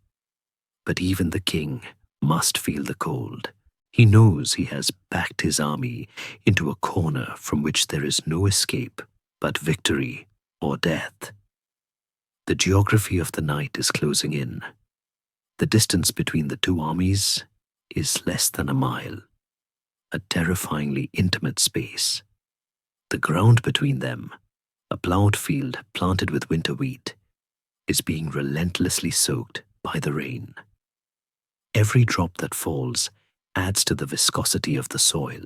But even the king must feel the cold. He knows he has backed his army into a corner from which there is no escape but victory or death. The geography of the night is closing in. The distance between the two armies is less than a mile, a terrifyingly intimate space. The ground between them, a plowed field planted with winter wheat, is being relentlessly soaked by the rain. Every drop that falls adds to the viscosity of the soil,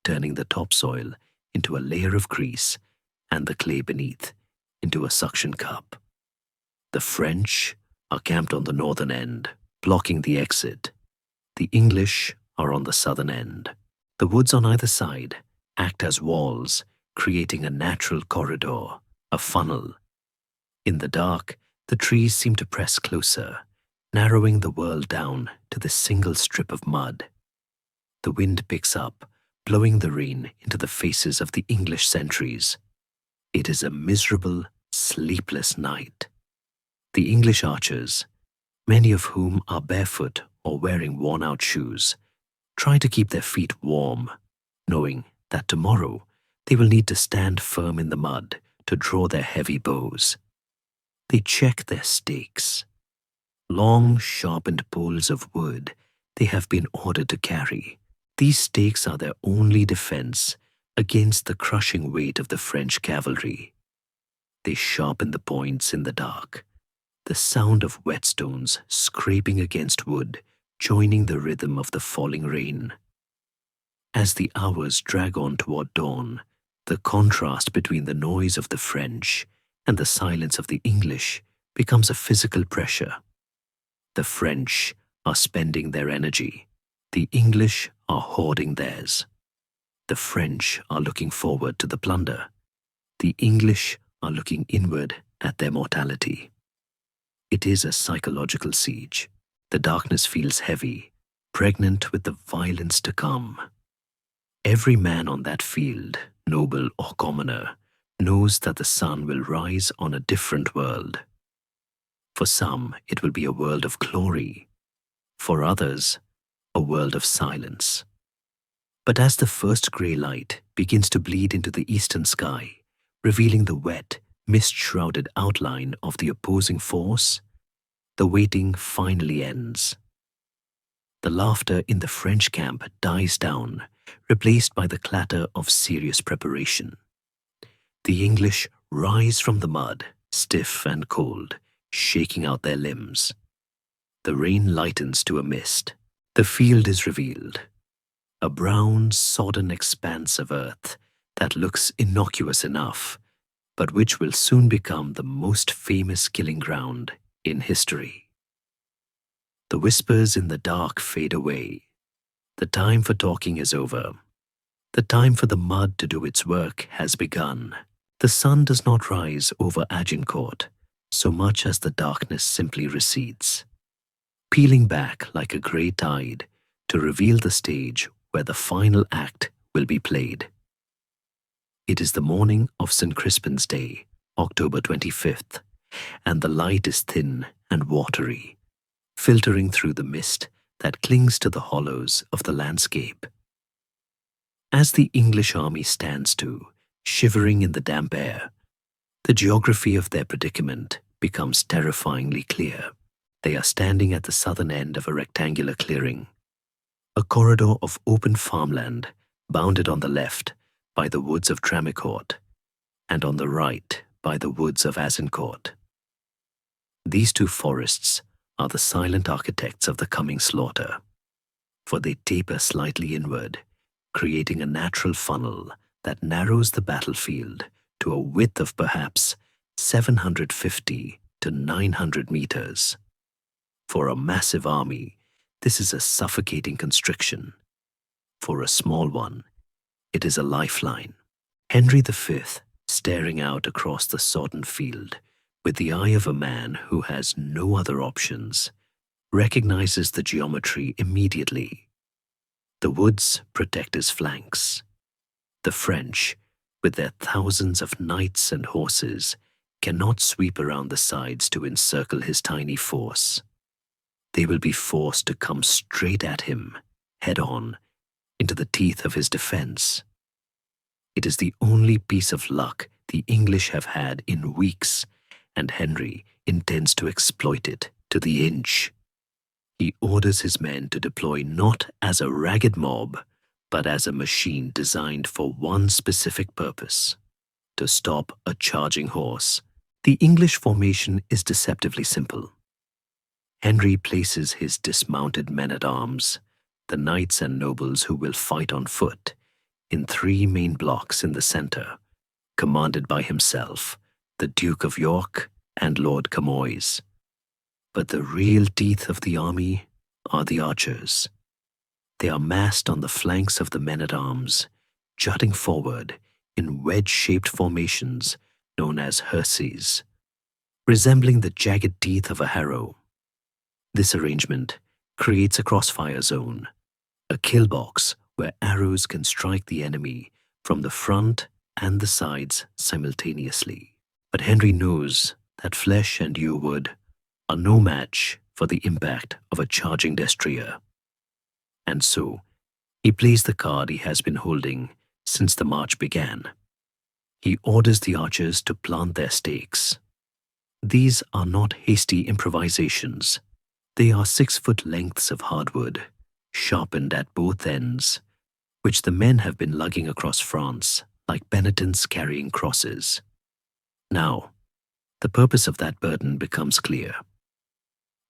turning the topsoil into a layer of grease and the clay beneath into a suction cup. The French are camped on the northern end, blocking the exit. The English are on the southern end. The woods on either side act as walls, creating a natural corridor, a funnel. In the dark, the trees seem to press closer, narrowing the world down to this single strip of mud. The wind picks up, blowing the rain into the faces of the English sentries. It is a miserable, sleepless night. The English archers, many of whom are barefoot or wearing worn-out shoes, try to keep their feet warm, knowing that tomorrow they will need to stand firm in the mud to draw their heavy bows. They check their stakes. Long, sharpened poles of wood they have been ordered to carry. These stakes are their only defense against the crushing weight of the French cavalry. They sharpen the points in the dark, the sound of whetstones scraping against wood, joining the rhythm of the falling rain. As the hours drag on toward dawn, the contrast between the noise of the French and the silence of the English becomes a physical pressure. The French are spending their energy. The English are hoarding theirs. The French are looking forward to the plunder. The English are looking inward at their mortality. It is a psychological siege. The darkness feels heavy, pregnant with the violence to come. Every man on that field, noble or commoner, knows that the sun will rise on a different world. For some, it will be a world of glory. For others, a world of silence. But as the first grey light begins to bleed into the eastern sky, revealing the wet, mist-shrouded outline of the opposing force, the waiting finally ends. The laughter in the French camp dies down, replaced by the clatter of serious preparation. The English rise from the mud, stiff and cold, shaking out their limbs. The rain lightens to a mist. The field is revealed. A brown, sodden expanse of earth that looks innocuous enough, but which will soon become the most famous killing ground in history. The whispers in the dark fade away. The time for talking is over. The time for the mud to do its work has begun. The sun does not rise over Agincourt so much as the darkness simply recedes, peeling back like a grey tide to reveal the stage where the final act will be played. It is the morning of St. Crispin's Day, October 25th, and the light is thin and watery, filtering through the mist that clings to the hollows of the landscape. As the English army stands to, shivering in the damp air, the geography of their predicament becomes terrifyingly clear. They are standing at the southern end of a rectangular clearing, a corridor of open farmland bounded on the left by the woods of Tramicourt and on the right by the woods of Agincourt. These two forests are the silent architects of the coming slaughter, for they taper slightly inward, creating a natural funnel that narrows the battlefield to a width of perhaps 750 to 900 meters. For a massive army, this is a suffocating constriction. For a small one, it is a lifeline. Henry V, staring out across the sodden field with the eye of a man who has no other options, recognizes the geometry immediately. The woods protect his flanks. The French, with their thousands of knights and horses, cannot sweep around the sides to encircle his tiny force. They will be forced to come straight at him, head-on, into the teeth of his defense. It is the only piece of luck the English have had in weeks, and Henry intends to exploit it to the inch. He orders his men to deploy not as a ragged mob, but as a machine designed for one specific purpose: to stop a charging horse. The English formation is deceptively simple. Henry places his dismounted men-at-arms, the knights and nobles who will fight on foot, in three main blocks in the center, commanded by himself, the Duke of York and Lord Camoys. But the real teeth of the army are the archers. They are massed on the flanks of the men-at-arms, jutting forward in wedge-shaped formations known as herses, resembling the jagged teeth of a harrow. This arrangement creates a crossfire zone, a kill box where arrows can strike the enemy from the front and the sides simultaneously. But Henry knows that flesh and yew wood are no match for the impact of a charging destrier. And so, he plays the card he has been holding since the march began. He orders the archers to plant their stakes. These are not hasty improvisations. They are 6-foot lengths of hardwood, sharpened at both ends, which the men have been lugging across France like penitents carrying crosses. Now, the purpose of that burden becomes clear.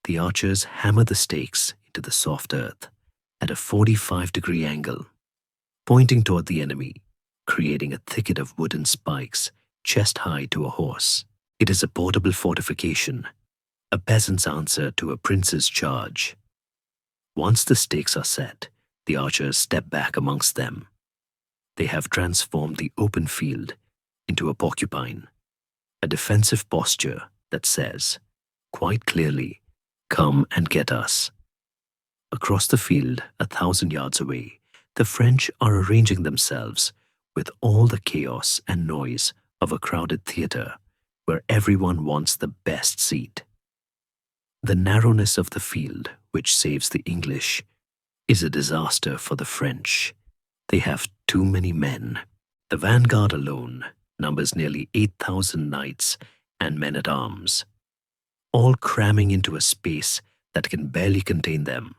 The archers hammer the stakes into the soft earth at a 45-degree angle, pointing toward the enemy, creating a thicket of wooden spikes chest-high to a horse. It is a portable fortification, a peasant's answer to a prince's charge. Once the stakes are set, the archers step back amongst them. They have transformed the open field into a porcupine, a defensive posture that says, quite clearly, "Come and get us." Across the field, 1,000 yards away, the French are arranging themselves with all the chaos and noise of a crowded theater where everyone wants the best seat. The narrowness of the field, which saves the English, is a disaster for the French. They have too many men. The vanguard alone numbers nearly 8,000 knights and men-at-arms, all cramming into a space that can barely contain them.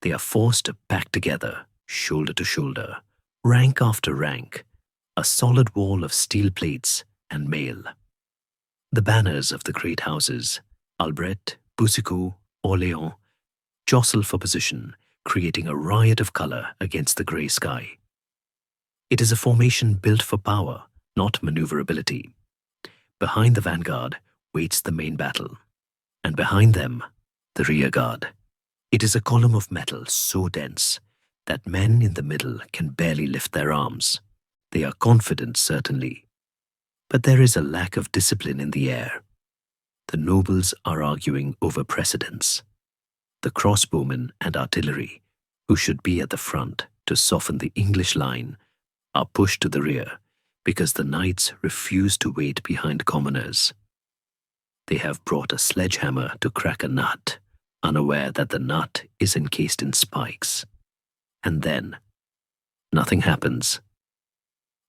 They are forced to pack together, shoulder to shoulder, rank after rank, a solid wall of steel plates and mail. The banners of the great houses, Albret, Boucicaut, Orléans jostle for position, creating a riot of color against the grey sky. It is a formation built for power, not maneuverability. Behind the vanguard waits the main battle, and behind them, the rear guard. It is a column of metal so dense that men in the middle can barely lift their arms. They are confident, certainly, but there is a lack of discipline in the air. The nobles are arguing over precedence. The crossbowmen and artillery, who should be at the front to soften the English line, are pushed to the rear because the knights refuse to wait behind commoners. They have brought a sledgehammer to crack a nut, unaware that the nut is encased in spikes. And then, nothing happens.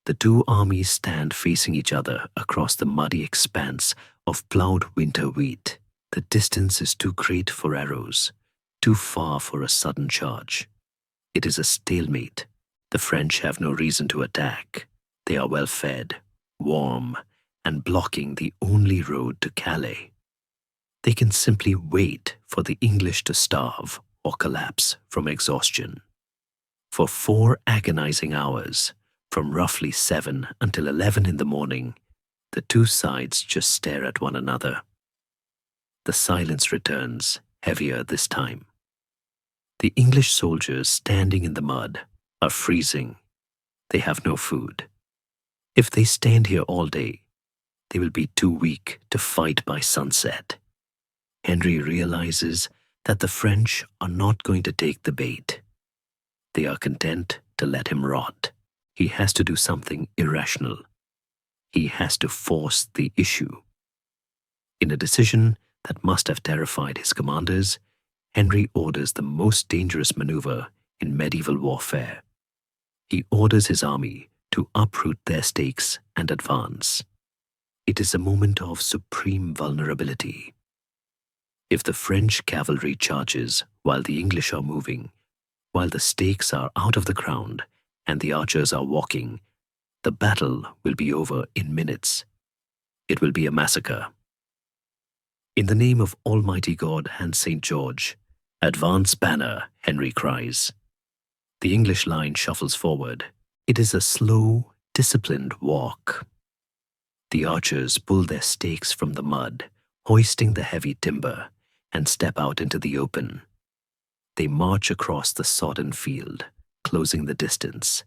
The two armies stand facing each other across the muddy expanse of plowed winter wheat. The distance is too great for arrows, too far for a sudden charge. It is a stalemate. The French have no reason to attack. They are well fed, warm, and blocking the only road to Calais. They can simply wait for the English to starve or collapse from exhaustion. For 4 agonizing hours, from roughly 7 until 11 in the morning, the two sides just stare at one another. The silence returns, heavier this time. The English soldiers standing in the mud are freezing. They have no food. If they stand here all day, they will be too weak to fight by sunset. Henry realizes that the French are not going to take the bait. They are content to let him rot. He has to do something irrational. He has to force the issue. In a decision that must have terrified his commanders, Henry orders the most dangerous maneuver in medieval warfare. He orders his army to uproot their stakes and advance. It is a moment of supreme vulnerability. If the French cavalry charges while the English are moving, while the stakes are out of the ground and the archers are walking, the battle will be over in minutes. It will be a massacre. In the name of Almighty God and St. George, advance banner, Henry cries. The English line shuffles forward. It is a slow, disciplined walk. The archers pull their stakes from the mud, hoisting the heavy timber, and step out into the open. They march across the sodden field, closing the distance.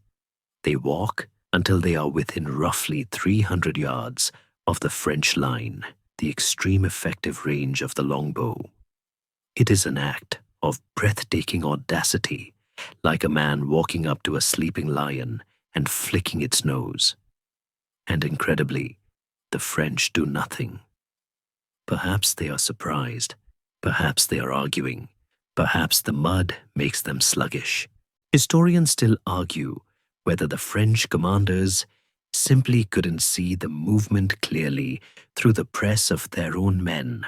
They walk until they are within roughly 300 yards of the French line, the extreme effective range of the longbow. It is an act of breathtaking audacity, like a man walking up to a sleeping lion and flicking its nose. And incredibly, the French do nothing. Perhaps they are surprised. Perhaps they are arguing. Perhaps the mud makes them sluggish. Historians still argue whether the French commanders simply couldn't see the movement clearly through the press of their own men,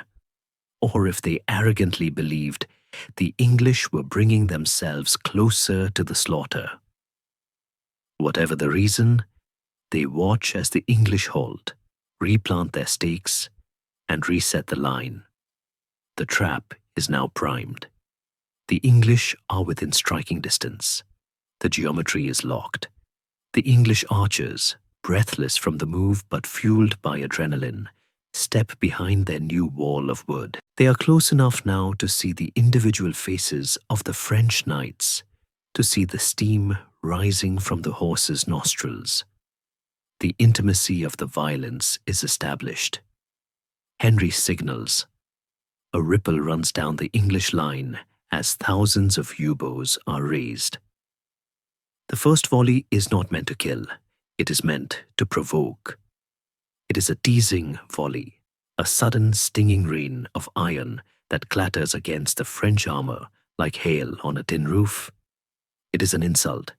or if they arrogantly believed the English were bringing themselves closer to the slaughter. Whatever the reason, they watch as the English halt, replant their stakes, and reset the line. The trap is now primed. The English are within striking distance. The geometry is locked. The English archers, breathless from the move but fueled by adrenaline, step behind their new wall of wood. They are close enough now to see the individual faces of the French knights, to see the steam rising from the horses' nostrils. The intimacy of the violence is established. Henry signals. A ripple runs down the English line as thousands of yew-bows are raised. The first volley is not meant to kill. It is meant to provoke. It is a teasing volley, a sudden stinging rain of iron that clatters against the French armor like hail on a tin roof. It is an insult.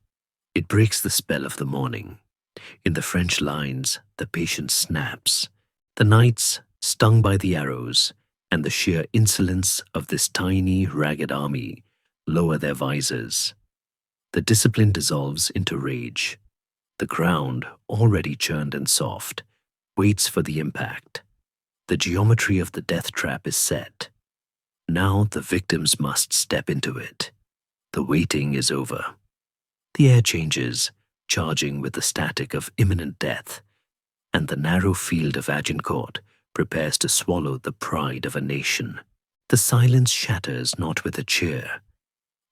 It breaks the spell of the morning. In the French lines, the patience snaps. The knights, stung by the arrows, and the sheer insolence of this tiny, ragged army, lower their visors. The discipline dissolves into rage. The ground, already churned and soft, waits for the impact. The geometry of the death trap is set. Now the victims must step into it. The waiting is over. The air changes, charging with the static of imminent death, and the narrow field of Agincourt prepares to swallow the pride of a nation. The silence shatters not with a cheer,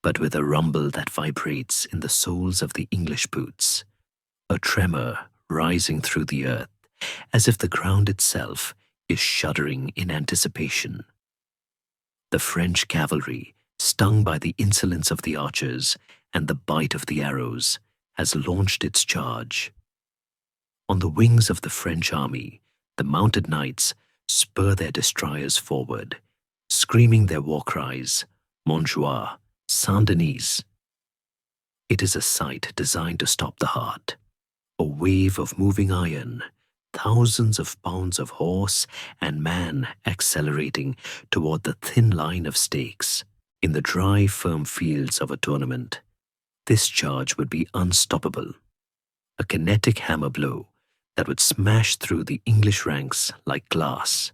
but with a rumble that vibrates in the soles of the English boots, a tremor rising through the earth, as if the ground itself is shuddering in anticipation. The French cavalry, stung by the insolence of the archers and the bite of the arrows, has launched its charge. On the wings of the French army, the mounted knights spur their destroyers forward, screaming their war cries, Montjoie, Saint-Denis. It is a sight designed to stop the heart, a wave of moving iron, thousands of pounds of horse and man accelerating toward the thin line of stakes. In the dry, firm fields of a tournament, this charge would be unstoppable, a kinetic hammer blow that would smash through the English ranks like glass.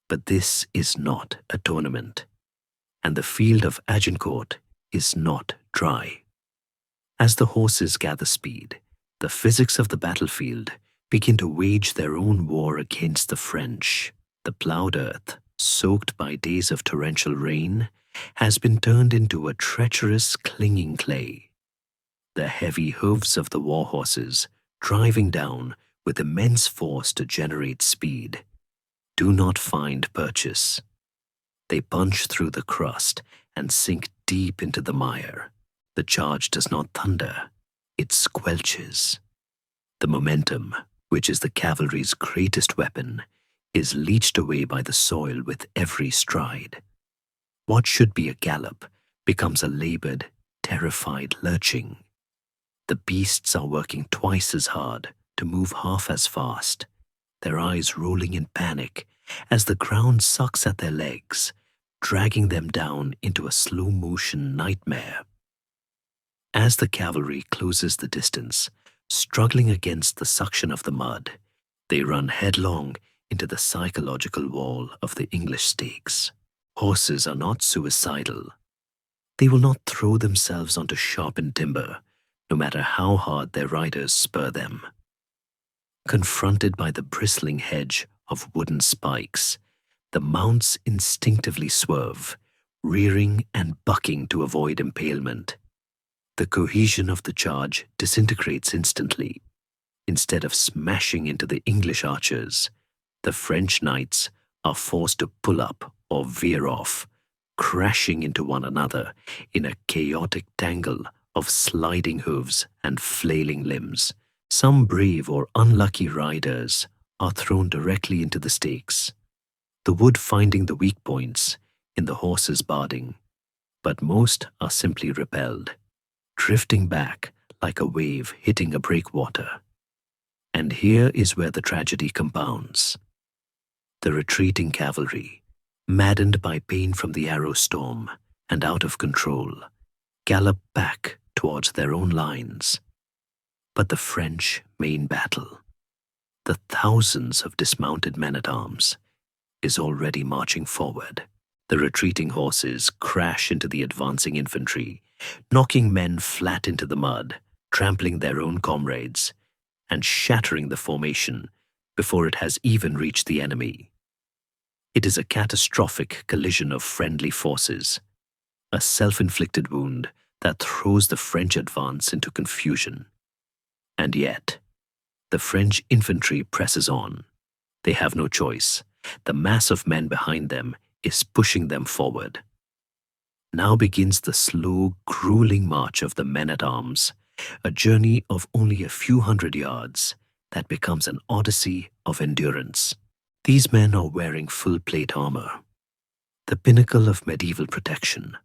But this is not a tournament, and the field of Agincourt is not dry. As the horses gather speed, the physics of the battlefield begin to wage their own war against the French. The plowed earth, soaked by days of torrential rain, has been turned into a treacherous, clinging clay. The heavy hooves of the war horses, driving down with immense force to generate speed, do not find purchase. They punch through the crust and sink deep into the mire. The charge does not thunder, it squelches. The momentum, which is the cavalry's greatest weapon, is leached away by the soil with every stride. What should be a gallop becomes a labored, terrified lurching. The beasts are working twice as hard to move half as fast, their eyes rolling in panic as the ground sucks at their legs, dragging them down into a slow-motion nightmare. As the cavalry closes the distance, struggling against the suction of the mud, they run headlong into the psychological wall of the English stakes. Horses are not suicidal. They will not throw themselves onto sharpened timber, no matter how hard their riders spur them. Confronted by the bristling hedge of wooden spikes, the mounts instinctively swerve, rearing and bucking to avoid impalement. The cohesion of the charge disintegrates instantly. Instead of smashing into the English archers, the French knights are forced to pull up or veer off, crashing into one another in a chaotic tangle of sliding hooves and flailing limbs. Some brave or unlucky riders are thrown directly into the stakes, the wood finding the weak points in the horses' barding, but most are simply repelled, drifting back like a wave hitting a breakwater. And here is where the tragedy compounds. The retreating cavalry, maddened by pain from the arrow storm and out of control, gallop back towards their own lines. But the French main battle, the thousands of dismounted men-at-arms, is already marching forward. The retreating horses crash into the advancing infantry, knocking men flat into the mud, trampling their own comrades, and shattering the formation before it has even reached the enemy. It is a catastrophic collision of friendly forces, a self-inflicted wound that throws the French advance into confusion. And yet, the French infantry presses on. They have no choice. The mass of men behind them is pushing them forward. Now begins the slow, grueling march of the men-at-arms, a journey of only a few hundred yards that becomes an odyssey of endurance. These men are wearing full-plate armor, the pinnacle of medieval protection,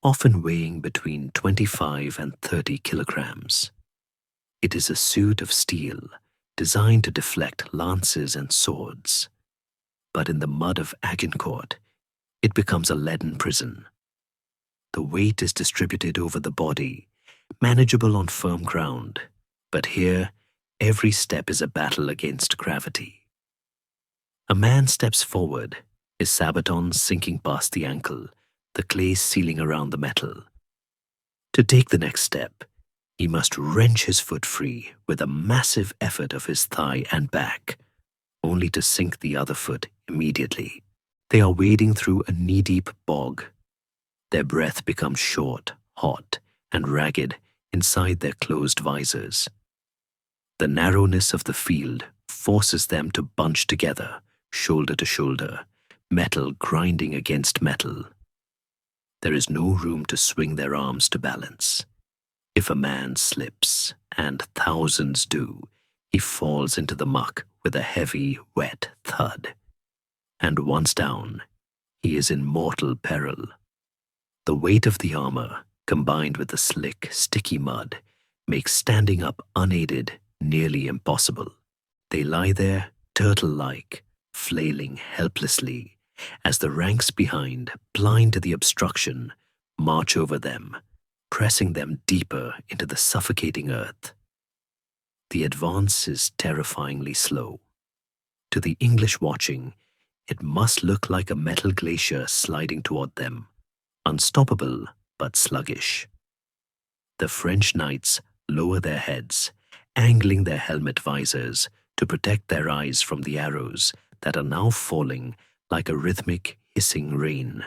often weighing between 25 and 30 kilograms. It is a suit of steel designed to deflect lances and swords. But in the mud of Agincourt, it becomes a leaden prison. The weight is distributed over the body, manageable on firm ground, but here, every step is a battle against gravity. A man steps forward, his sabaton sinking past the ankle, the clay sealing around the metal. To take the next step, he must wrench his foot free with a massive effort of his thigh and back, only to sink the other foot immediately. They are wading through a knee-deep bog. Their breath becomes short, hot, and ragged inside their closed visors. The narrowness of the field forces them to bunch together, shoulder to shoulder, metal grinding against metal. There is no room to swing their arms to balance. If a man slips, and thousands do, he falls into the muck with a heavy, wet thud. And once down, he is in mortal peril. The weight of the armor, combined with the slick, sticky mud, makes standing up unaided nearly impossible. They lie there, turtle-like, flailing helplessly, as the ranks behind, blind to the obstruction, march over them, pressing them deeper into the suffocating earth. The advance is terrifyingly slow. To the English watching, it must look like a metal glacier sliding toward them, unstoppable but sluggish. The French knights lower their heads, angling their helmet visors to protect their eyes from the arrows that are now falling like a rhythmic, hissing rain.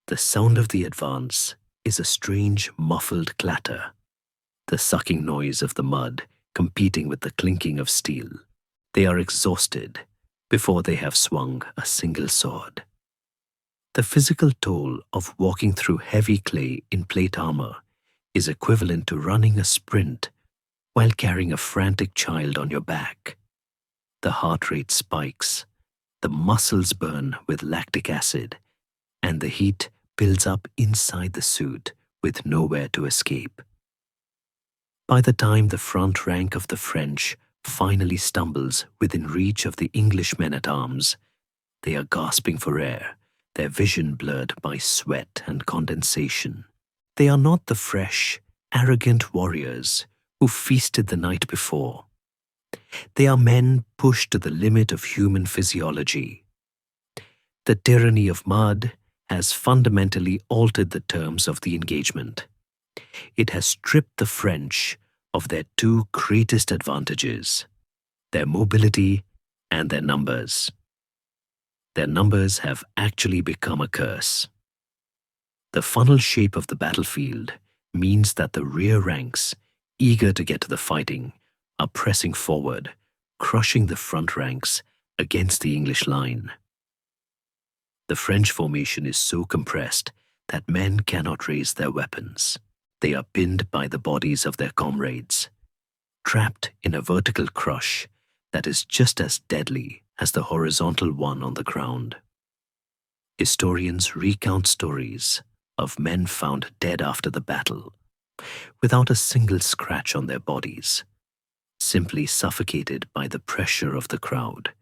The sound of the advance is a strange, muffled clatter, the sucking noise of the mud competing with the clinking of steel. They are exhausted before they have swung a single sword. The physical toll of walking through heavy clay in plate armor is equivalent to running a sprint while carrying a frantic child on your back. The heart rate spikes, the muscles burn with lactic acid, and the heat builds up inside the suit with nowhere to escape. By the time the front rank of the French finally stumbles within reach of the English men-at-arms, they are gasping for air, their vision blurred by sweat and condensation. They are not the fresh, arrogant warriors who feasted the night before. They are men pushed to the limit of human physiology. The tyranny of mud has fundamentally altered the terms of the engagement. It has stripped the French of their two greatest advantages, their mobility and their numbers. Their numbers have actually become a curse. The funnel shape of the battlefield means that the rear ranks, eager to get to the fighting, are pressing forward, crushing the front ranks against the English line. The French formation is so compressed that men cannot raise their weapons. They are pinned by the bodies of their comrades, trapped in a vertical crush that is just as deadly as the horizontal one on the ground. Historians recount stories of men found dead after the battle, without a single scratch on their bodies, simply suffocated by the pressure of the crowd,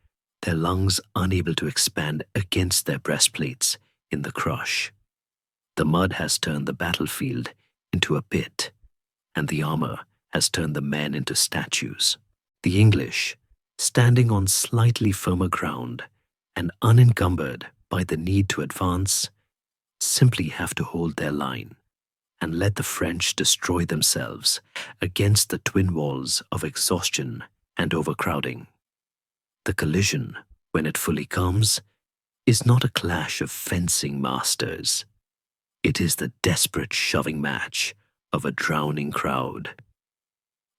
their lungs unable to expand against their breastplates in the crush. The mud has turned the battlefield into a pit, and the armor has turned the men into statues. The English, standing on slightly firmer ground and unencumbered by the need to advance, simply have to hold their line and let the French destroy themselves against the twin walls of exhaustion and overcrowding. The collision, when it fully comes, is not a clash of fencing masters. It is the desperate shoving match of a drowning crowd.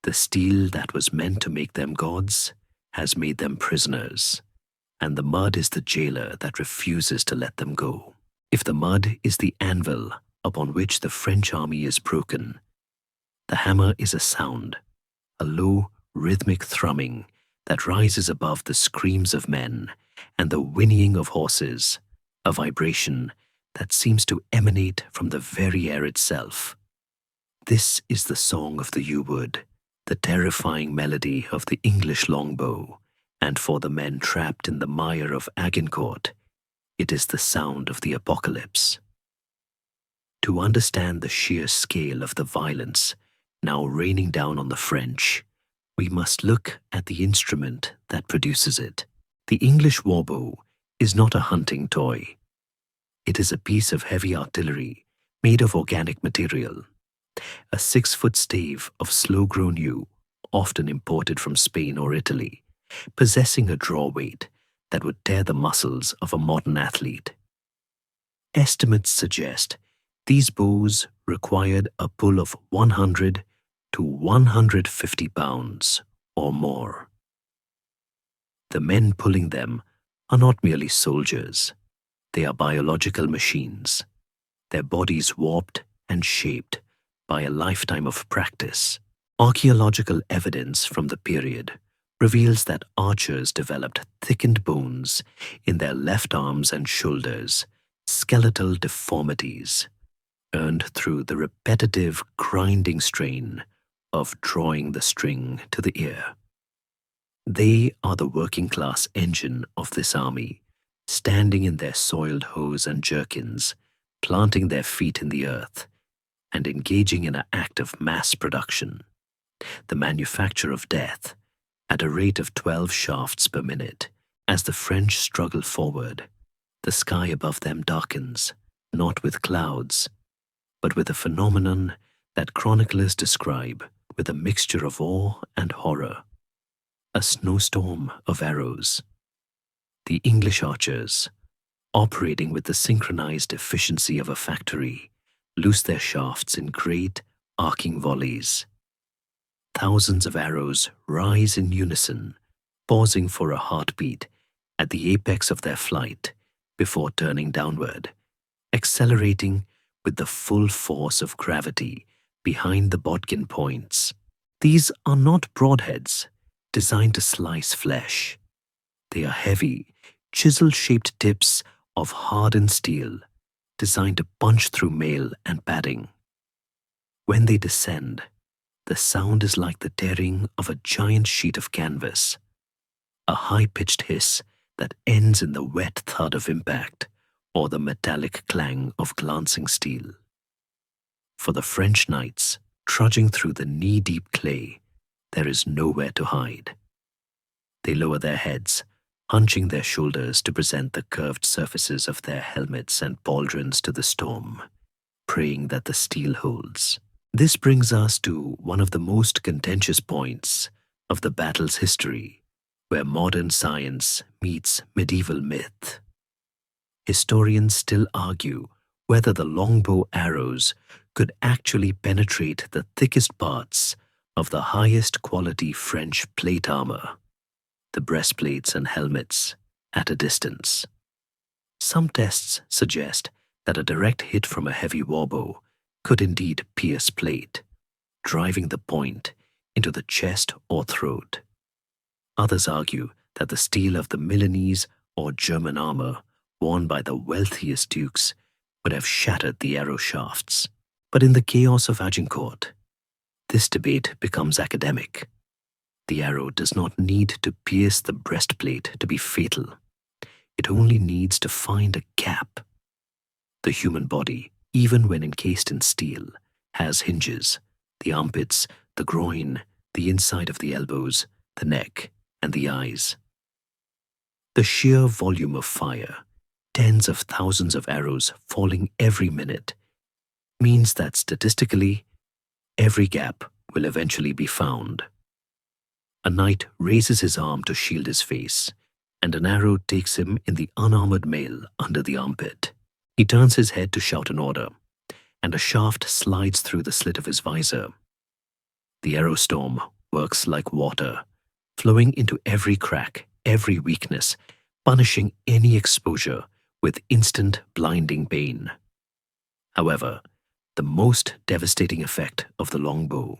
The steel that was meant to make them gods has made them prisoners, and the mud is the jailer that refuses to let them go. If the mud is the anvil upon which the French army is broken, the hammer is a sound, a low, rhythmic thrumming that rises above the screams of men and the whinnying of horses, a vibration that seems to emanate from the very air itself. This is the song of the yew-wood, the terrifying melody of the English longbow, and for the men trapped in the mire of Agincourt, it is the sound of the apocalypse. To understand the sheer scale of the violence now raining down on the French, we must look at the instrument that produces it. The English warbow is not a hunting toy. It is a piece of heavy artillery made of organic material, a 6-foot stave of slow-grown yew, often imported from Spain or Italy, possessing a draw weight that would tear the muscles of a modern athlete. Estimates suggest these bows required a pull of 100 to 150 pounds or more. The men pulling them are not merely soldiers. They are biological machines, their bodies warped and shaped by a lifetime of practice. Archaeological evidence from the period reveals that archers developed thickened bones in their left arms and shoulders, skeletal deformities earned through the repetitive grinding strain of drawing the string to the ear. They are the working-class engine of this army, standing in their soiled hose and jerkins, planting their feet in the earth, and engaging in an act of mass production, the manufacture of death, at a rate of 12 shafts per minute. As the French struggle forward, the sky above them darkens, not with clouds, but with a phenomenon that chroniclers describe with a mixture of awe and horror: a snowstorm of arrows. The English archers, operating with the synchronized efficiency of a factory, loose their shafts in great, arcing volleys. Thousands of arrows rise in unison, pausing for a heartbeat at the apex of their flight before turning downward, accelerating with the full force of gravity behind the bodkin points. These are not broadheads designed to slice flesh. They are heavy, chisel-shaped tips of hardened steel designed to punch through mail and padding. When they descend, the sound is like the tearing of a giant sheet of canvas, a high-pitched hiss that ends in the wet thud of impact or the metallic clang of glancing steel. For the French knights, trudging through the knee-deep clay, there is nowhere to hide. They lower their heads, hunching their shoulders to present the curved surfaces of their helmets and pauldrons to the storm, praying that the steel holds. This brings us to one of the most contentious points of the battle's history, where modern science meets medieval myth. Historians still argue whether the longbow arrows could actually penetrate the thickest parts of the highest quality French plate armor, the breastplates and helmets, at a distance. Some tests suggest that a direct hit from a heavy warbow could indeed pierce plate, driving the point into the chest or throat. Others argue that the steel of the Milanese or German armor worn by the wealthiest dukes would have shattered the arrow shafts. But in the chaos of Agincourt, this debate becomes academic. The arrow does not need to pierce the breastplate to be fatal. It only needs to find a gap. The human body, even when encased in steel, has hinges: the armpits, the groin, the inside of the elbows, the neck, and the eyes. The sheer volume of fire, tens of thousands of arrows falling every minute, means that statistically, every gap will eventually be found. A knight raises his arm to shield his face, and an arrow takes him in the unarmored mail under the armpit. He turns his head to shout an order, and a shaft slides through the slit of his visor. The arrow storm works like water, flowing into every crack, every weakness, punishing any exposure with instant blinding pain. However, the most devastating effect of the longbow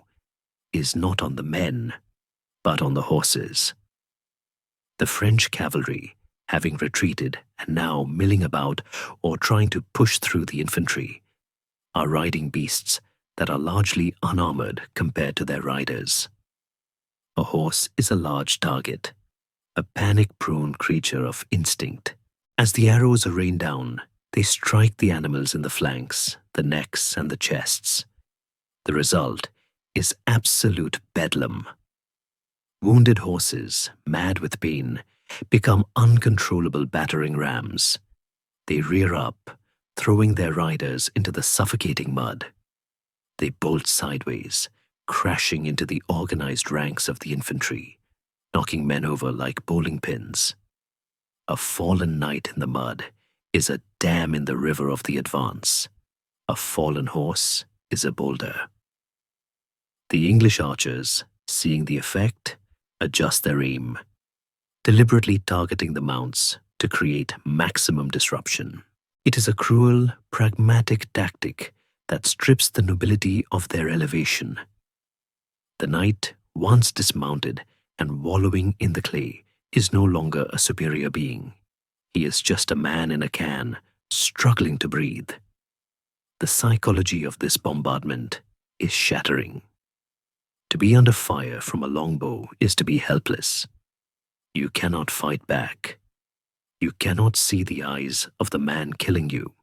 is not on the men, but on the horses. The French cavalry, having retreated and now milling about or trying to push through the infantry, are riding beasts that are largely unarmored compared to their riders. A horse is a large target, a panic-prone creature of instinct. As the arrows are rained down, they strike the animals in the flanks, the necks, and the chests. The result is absolute bedlam. Wounded horses, mad with pain, become uncontrollable battering rams. They rear up, throwing their riders into the suffocating mud. They bolt sideways, crashing into the organized ranks of the infantry, knocking men over like bowling pins. A fallen knight in the mud is a dam in the river of the advance. A fallen horse is a boulder. The English archers, seeing the effect, adjust their aim, deliberately targeting the mounts to create maximum disruption. It is a cruel, pragmatic tactic that strips the nobility of their elevation. The knight, once dismounted and wallowing in the clay, is no longer a superior being. He is just a man in a can, struggling to breathe. The psychology of this bombardment is shattering. To be under fire from a longbow is to be helpless. You cannot fight back. You cannot see the eyes of the man killing you.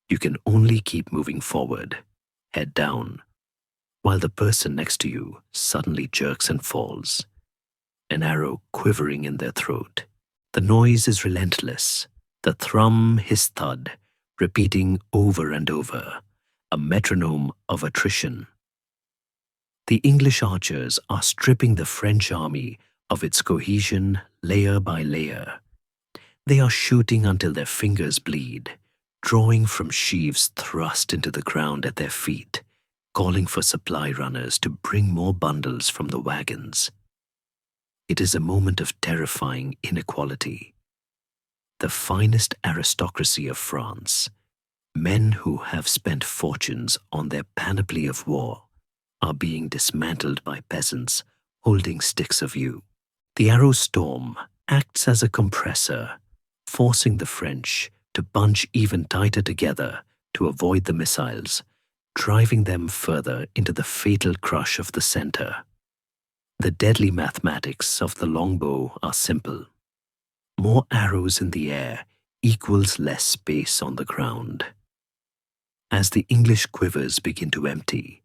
You can only keep moving forward, head down, while the person next to you suddenly jerks and falls, an arrow quivering in their throat. The noise is relentless, the thrum, his thud, repeating over and over, a metronome of attrition. The English archers are stripping the French army of its cohesion layer by layer. They are shooting until their fingers bleed, drawing from sheaves thrust into the ground at their feet, calling for supply runners to bring more bundles from the wagons. It is a moment of terrifying inequality. The finest aristocracy of France, men who have spent fortunes on their panoply of war, are being dismantled by peasants holding sticks of yew. The arrow storm acts as a compressor, forcing the French to bunch even tighter together to avoid the missiles, driving them further into the fatal crush of the center. The deadly mathematics of the longbow are simple. More arrows in the air equals less space on the ground. As the English quivers begin to empty,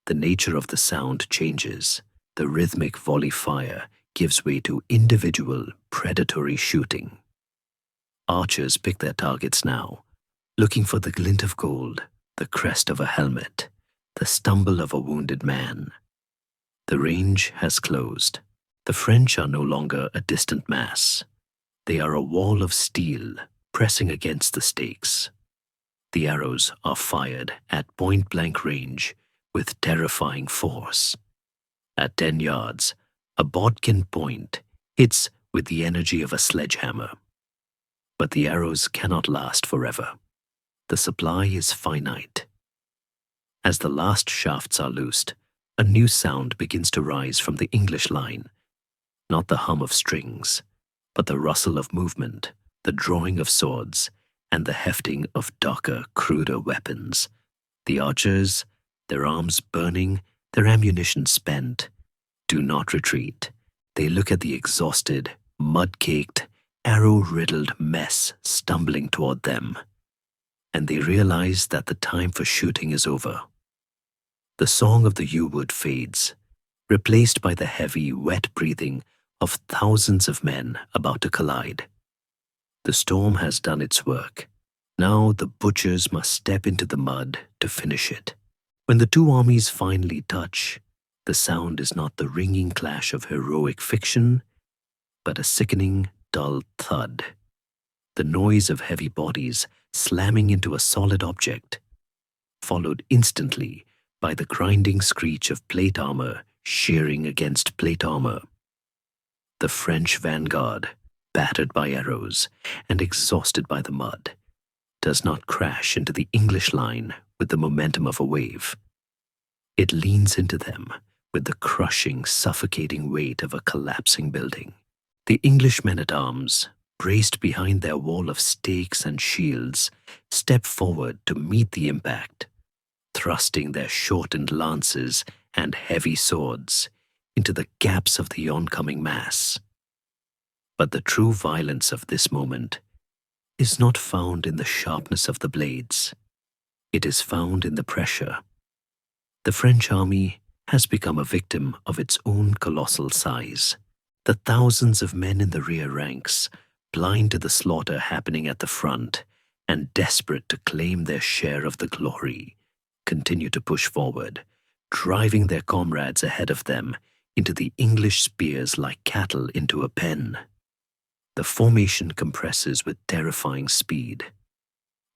the nature of the sound changes. The rhythmic volley fire gives way to individual, predatory shooting. Archers pick their targets now, looking for the glint of gold, the crest of a helmet, the stumble of a wounded man. The range has closed. The French are no longer a distant mass. They are a wall of steel pressing against the stakes. The arrows are fired at point-blank range with terrifying force. At 10 yards, a bodkin point hits with the energy of a sledgehammer. But the arrows cannot last forever. The supply is finite. As the last shafts are loosed, a new sound begins to rise from the English line. Not the hum of strings, but the rustle of movement, the drawing of swords, and the hefting of darker, cruder weapons. The archers, their arms burning, their ammunition spent, do not retreat. They look at the exhausted, mud-caked, arrow-riddled mess stumbling toward them, and they realize that the time for shooting is over. The song of the yew wood fades, replaced by the heavy, wet breathing of thousands of men about to collide. The storm has done its work. Now the butchers must step into the mud to finish it. When the two armies finally touch, the sound is not the ringing clash of heroic fiction, but a sickening, dull thud. The noise of heavy bodies slamming into a solid object, followed instantly by the grinding screech of plate armor shearing against plate armor. The French vanguard, battered by arrows and exhausted by the mud, does not crash into the English line with the momentum of a wave. It leans into them with the crushing, suffocating weight of a collapsing building. The English men-at-arms, braced behind their wall of stakes and shields, step forward to meet the impact, thrusting their shortened lances and heavy swords into the gaps of the oncoming mass. But the true violence of this moment is not found in the sharpness of the blades. It is found in the pressure. The French army has become a victim of its own colossal size. The thousands of men in the rear ranks, blind to the slaughter happening at the front and desperate to claim their share of the glory, continue to push forward, driving their comrades ahead of them into the English spears like cattle into a pen. The formation compresses with terrifying speed.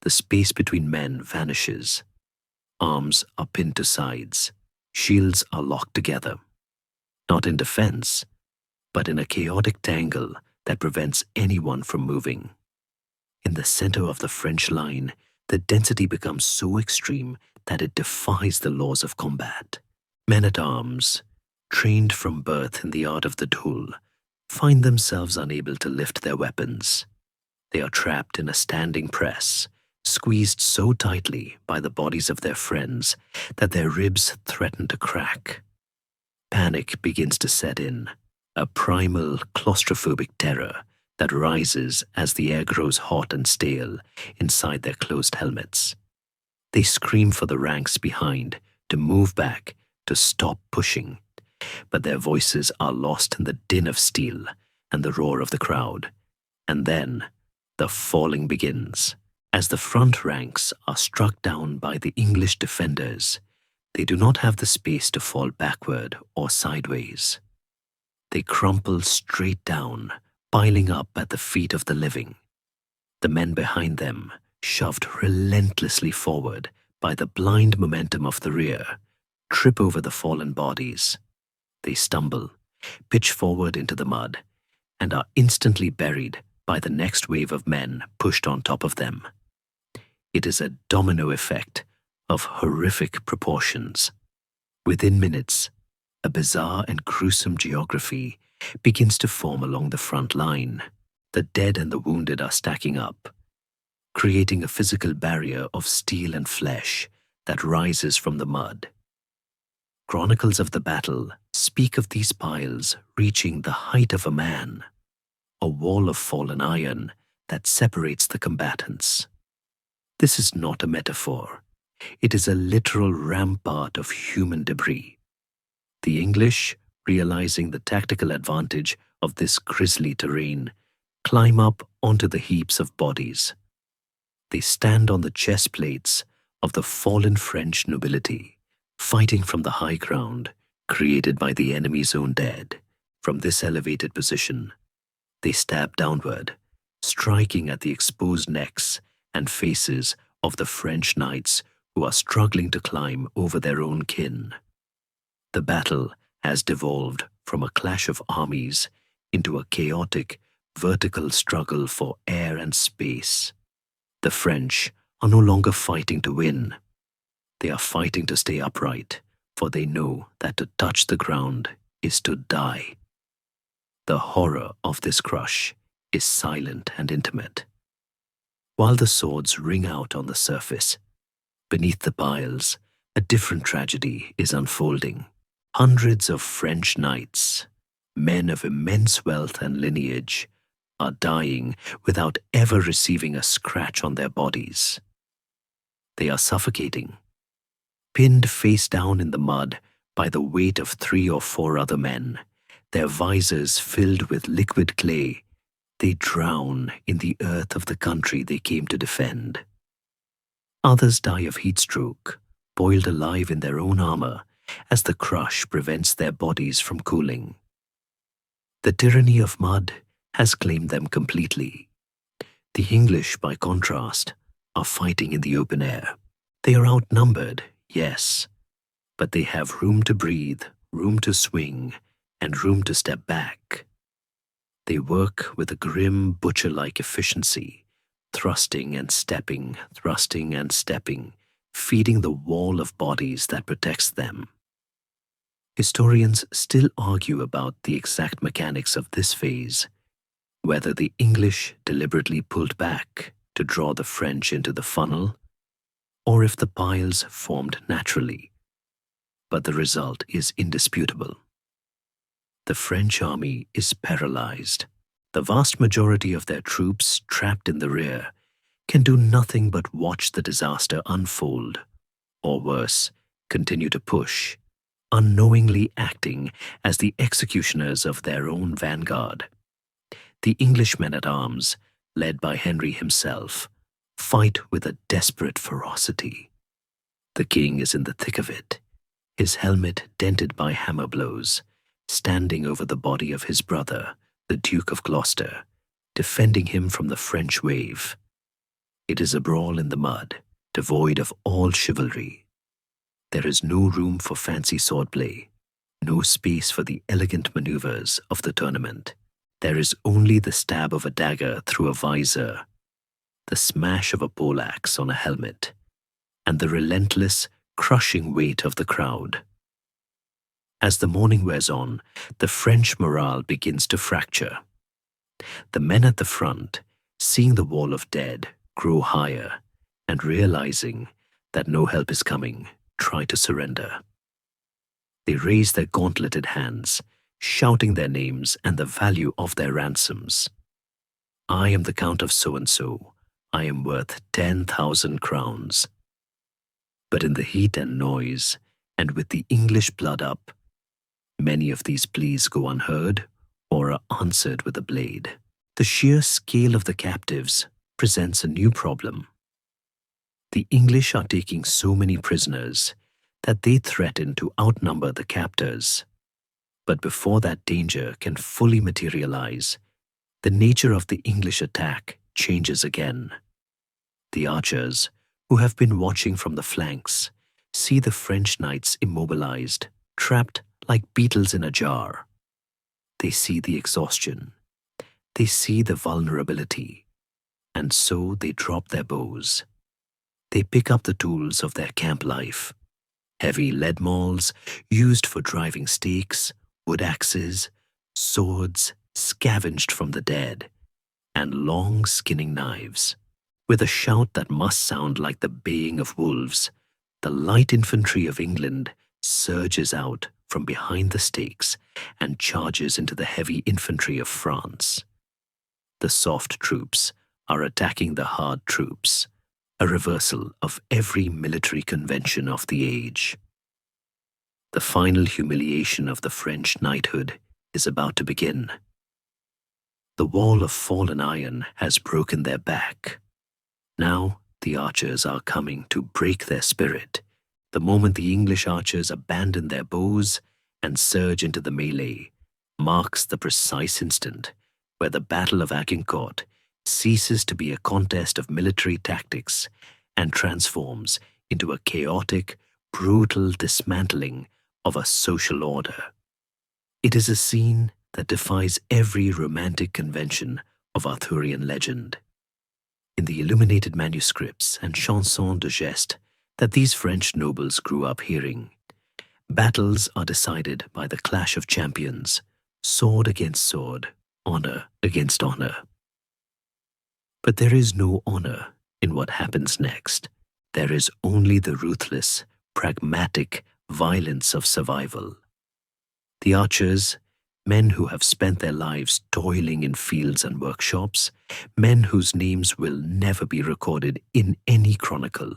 The space between men vanishes. Arms are pinned to sides. Shields are locked together. Not in defense, but in a chaotic tangle that prevents anyone from moving. In the center of the French line, the density becomes so extreme that it defies the laws of combat. Men-at-arms, trained from birth in the art of the duel, find themselves unable to lift their weapons. They are trapped in a standing press, squeezed so tightly by the bodies of their friends that their ribs threaten to crack. Panic begins to set in, a primal, claustrophobic terror that rises as the air grows hot and stale inside their closed helmets. They scream for the ranks behind to move back, to stop pushing, but their voices are lost in the din of steel and the roar of the crowd. And then the falling begins. As the front ranks are struck down by the English defenders, they do not have the space to fall backward or sideways. They crumple straight down, piling up at the feet of the living. The men behind them, shoved relentlessly forward by the blind momentum of the rear, trip over the fallen bodies. They stumble, pitch forward into the mud, and are instantly buried by the next wave of men pushed on top of them. It is a domino effect of horrific proportions. Within minutes, a bizarre and gruesome geography begins to form along the front line. The dead and the wounded are stacking up, creating a physical barrier of steel and flesh that rises from the mud. Chronicles of the battle speak of these piles reaching the height of a man, a wall of fallen iron that separates the combatants. This is not a metaphor. It is a literal rampart of human debris. The English, realizing the tactical advantage of this grisly terrain, climb up onto the heaps of bodies. They stand on the chest plates of the fallen French nobility, fighting from the high ground created by the enemy's own dead. From this elevated position, they stab downward, striking at the exposed necks and faces of the French knights who are struggling to climb over their own kin. The battle has devolved from a clash of armies into a chaotic, vertical struggle for air and space. The French are no longer fighting to win. They are fighting to stay upright, for they know that to touch the ground is to die. The horror of this crush is silent and intimate. While the swords ring out on the surface, beneath the piles, a different tragedy is unfolding. Hundreds of French knights, men of immense wealth and lineage, are dying without ever receiving a scratch on their bodies. They are suffocating, pinned face down in the mud by the weight of 3 or 4 other men, their visors filled with liquid clay. They drown in the earth of the country they came to defend. Others die of heat stroke, boiled alive in their own armor as the crush prevents their bodies from cooling. The tyranny of mud has claimed them completely. The English, by contrast, are fighting in the open air. They are outnumbered, yes, but they have room to breathe, room to swing, and room to step back. They work with a grim, butcher-like efficiency, thrusting and stepping, feeding the wall of bodies that protects them. Historians still argue about the exact mechanics of this phase, whether the English deliberately pulled back to draw the French into the funnel, or if the piles formed naturally. But the result is indisputable. The French army is paralyzed. The vast majority of their troops, trapped in the rear, can do nothing but watch the disaster unfold, or worse, continue to push, unknowingly acting as the executioners of their own vanguard. The English men-at-arms, led by Henry himself, fight with a desperate ferocity. The king is in the thick of it, his helmet dented by hammer blows, standing over the body of his brother, the Duke of Gloucester, defending him from the French wave. It is a brawl in the mud, devoid of all chivalry. There is no room for fancy swordplay, no space for the elegant maneuvers of the tournament. There is only the stab of a dagger through a visor, the smash of a poleaxe on a helmet, and the relentless, crushing weight of the crowd. As the morning wears on, the French morale begins to fracture. The men at the front, seeing the wall of dead grow higher and realizing that no help is coming, try to surrender. They raise their gauntleted hands, shouting their names and the value of their ransoms. I am the Count of so-and-so. I am worth 10,000 crowns. But in the heat and noise, and with the English blood up, many of these pleas go unheard or are answered with a blade. The sheer scale of the captives presents a new problem. The English are taking so many prisoners that they threaten to outnumber the captors. But before that danger can fully materialize, the nature of the English attack changes again. The archers, who have been watching from the flanks, see the French knights immobilized, trapped like beetles in a jar. They see the exhaustion. They see the vulnerability. And so they drop their bows. They pick up the tools of their camp life. Heavy lead mauls used for driving stakes, wood axes, swords scavenged from the dead, and long skinning knives. With a shout that must sound like the baying of wolves, the light infantry of England surges out from behind the stakes and charges into the heavy infantry of France. The soft troops are attacking the hard troops, a reversal of every military convention of the age. The final humiliation of the French knighthood is about to begin. The wall of fallen iron has broken their back. Now the archers are coming to break their spirit, the moment the English archers abandon their bows and surge into the melee marks the precise instant where the Battle of Agincourt ceases to be a contest of military tactics and transforms into a chaotic, brutal dismantling of a social order. It is a scene that defies every romantic convention of Arthurian legend. In the illuminated manuscripts and chansons de geste that these French nobles grew up hearing, battles are decided by the clash of champions, sword against sword, honor against honor. But there is no honor in what happens next. There is only the ruthless, pragmatic violence of survival. The archers, men who have spent their lives toiling in fields and workshops, men whose names will never be recorded in any chronicle,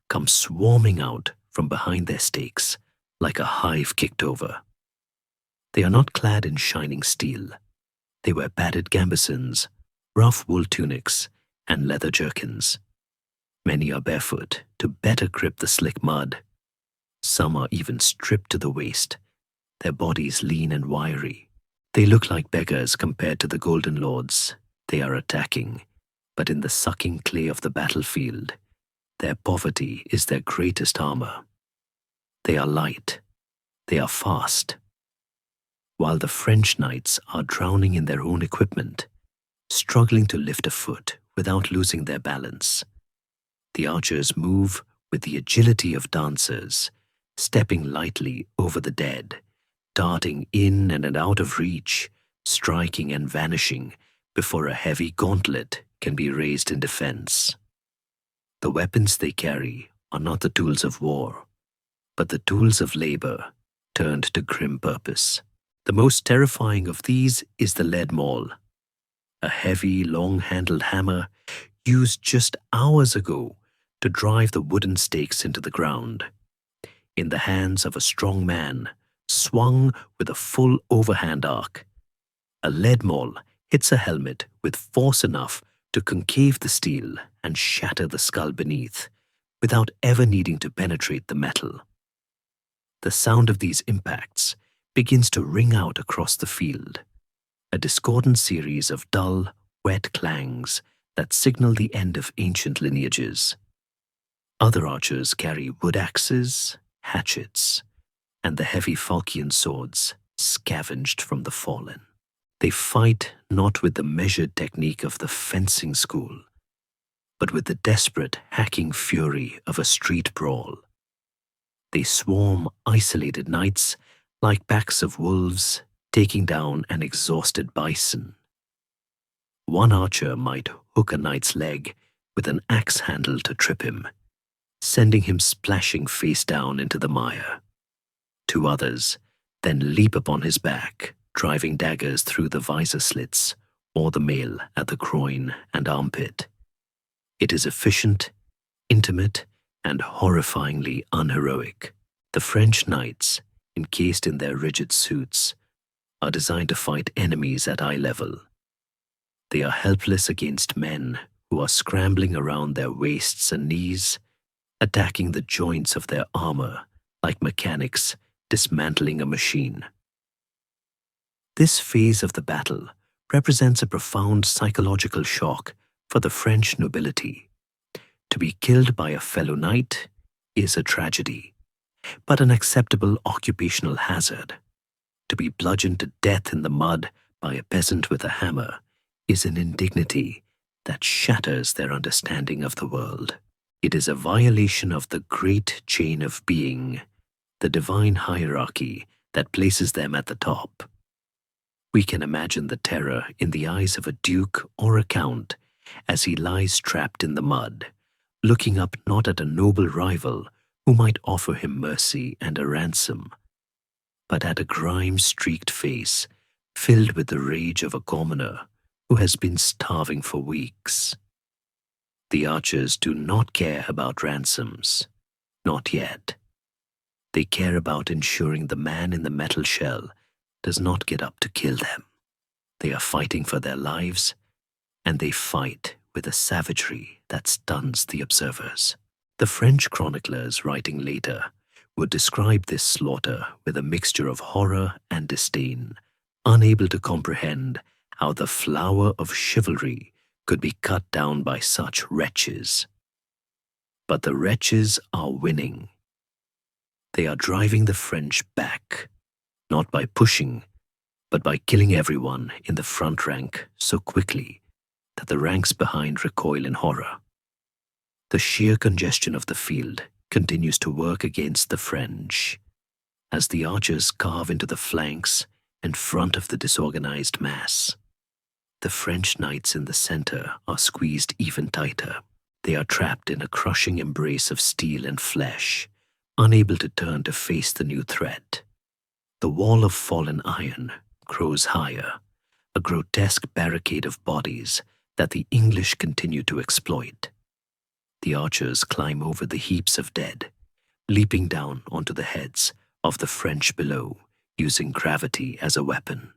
come swarming out from behind their stakes like a hive kicked over. They are not clad in shining steel. They wear padded gambesons, rough wool tunics, and leather jerkins. Many are barefoot to better grip the slick mud. Some are even stripped to the waist, their bodies lean and wiry. They look like beggars compared to the golden lords they are attacking, but in the sucking clay of the battlefield, their poverty is their greatest armor. They are light. They are fast. While the French knights are drowning in their own equipment, struggling to lift a foot without losing their balance, the archers move with the agility of dancers, stepping lightly over the dead, darting in and out of reach, striking and vanishing before a heavy gauntlet can be raised in defense. The weapons they carry are not the tools of war, but the tools of labor turned to grim purpose. The most terrifying of these is the lead maul, a heavy, long-handled hammer used just hours ago to drive the wooden stakes into the ground. in the hands of a strong man, swung with a full overhand arc. A lead maul hits a helmet with force enough to concave the steel and shatter the skull beneath, without ever needing to penetrate the metal. The sound of these impacts begins to ring out across the field, a discordant series of dull, wet clangs that signal the end of ancient lineages. Other archers carry wood axes, hatchets, and the heavy falchion swords scavenged from the fallen. They fight not with the measured technique of the fencing school, but with the desperate, hacking fury of a street brawl. They swarm isolated knights like packs of wolves taking down an exhausted bison. One archer might hook a knight's leg with an axe handle to trip him, sending him splashing face down into the mire. Two others then leap upon his back, driving daggers through the visor slits or the mail at the groin and armpit. It is efficient, intimate, and horrifyingly unheroic. The French knights, encased in their rigid suits, are designed to fight enemies at eye level. They are helpless against men who are scrambling around their waists and knees, attacking the joints of their armor like mechanics dismantling a machine. This phase of the battle represents a profound psychological shock for the French nobility. To be killed by a fellow knight is a tragedy, but an acceptable occupational hazard. To be bludgeoned to death in the mud by a peasant with a hammer is an indignity that shatters their understanding of the world. It is a violation of the great chain of being, the divine hierarchy that places them at the top. We can imagine the terror in the eyes of a duke or a count as he lies trapped in the mud, looking up not at a noble rival who might offer him mercy and a ransom, but at a grime-streaked face filled with the rage of a commoner who has been starving for weeks. The archers do not care about ransoms, not yet. They care about ensuring the man in the metal shell does not get up to kill them. They are fighting for their lives, and they fight with a savagery that stuns the observers. The French chroniclers writing later would describe this slaughter with a mixture of horror and disdain, unable to comprehend how the flower of chivalry could be cut down by such wretches. But the wretches are winning. They are driving the French back, not by pushing, but by killing everyone in the front rank so quickly that the ranks behind recoil in horror. The sheer congestion of the field continues to work against the French, as the archers carve into the flanks and front of the disorganized mass. The French knights in the center are squeezed even tighter. They are trapped in a crushing embrace of steel and flesh, unable to turn to face the new threat. The wall of fallen iron grows higher, a grotesque barricade of bodies that the English continue to exploit. The archers climb over the heaps of dead, leaping down onto the heads of the French below, using gravity as a weapon.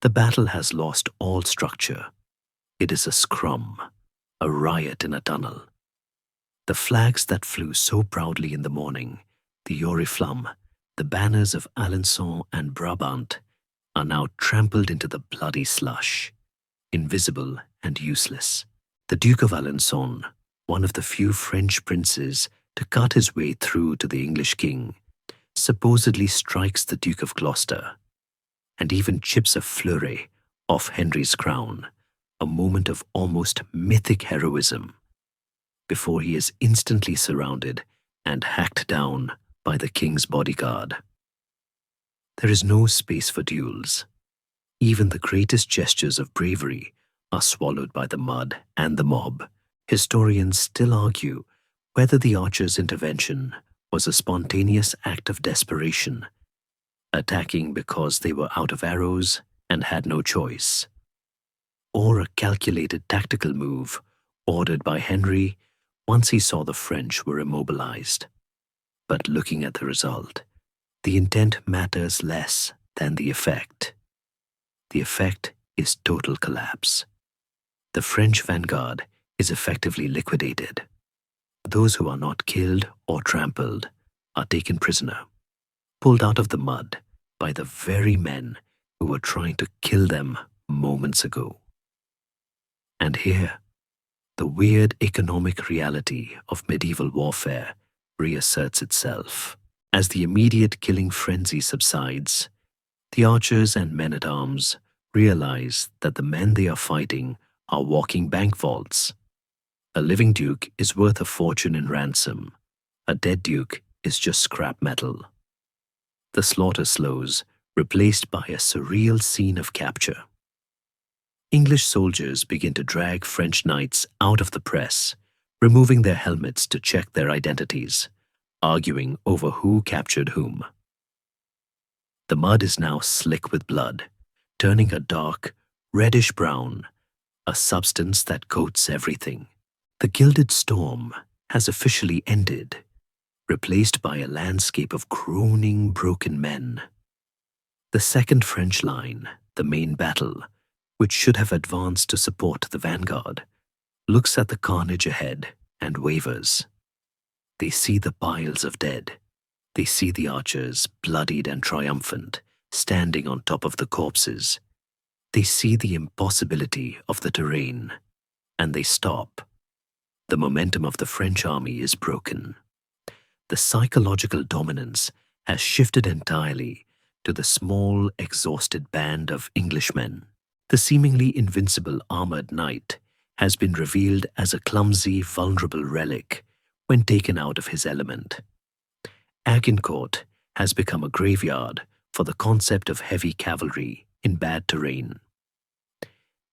The battle has lost all structure. It is a scrum, a riot in a tunnel. The flags that flew so proudly in the morning, the oriflamme, the banners of Alençon and Brabant, are now trampled into the bloody slush, invisible and useless. The Duke of Alençon, one of the few French princes to cut his way through to the English king, supposedly strikes the Duke of Gloucester, and even chips a fleuret off Henry's crown, a moment of almost mythic heroism, before he is instantly surrounded and hacked down by the king's bodyguard. There is no space for duels. Even the greatest gestures of bravery are swallowed by the mud and the mob. Historians still argue whether the archers' intervention was a spontaneous act of desperation, attacking because they were out of arrows and had no choice, or a calculated tactical move ordered by Henry once he saw the French were immobilized. But looking at the result, the intent matters less than the effect. The effect is total collapse. The French vanguard is effectively liquidated. Those who are not killed or trampled are taken prisoner, pulled out of the mud by the very men who were trying to kill them moments ago. And here, the weird economic reality of medieval warfare reasserts itself. As the immediate killing frenzy subsides, the archers and men-at-arms realize that the men they are fighting are walking bank vaults. A living duke is worth a fortune in ransom. A dead duke is just scrap metal. The slaughter slows, replaced by a surreal scene of capture. English soldiers begin to drag French knights out of the press, removing their helmets to check their identities, arguing over who captured whom. The mud is now slick with blood, turning a dark, reddish-brown, a substance that coats everything. The gilded storm has officially ended, replaced by a landscape of groaning, broken men. The second French line, the main battle, which should have advanced to support the vanguard, looks at the carnage ahead and wavers. They see the piles of dead. They see the archers, bloodied and triumphant, standing on top of the corpses. They see the impossibility of the terrain, and they stop. The momentum of the French army is broken. The psychological dominance has shifted entirely to the small, exhausted band of Englishmen. The seemingly invincible armored knight has been revealed as a clumsy, vulnerable relic when taken out of his element. Agincourt has become a graveyard for the concept of heavy cavalry in bad terrain.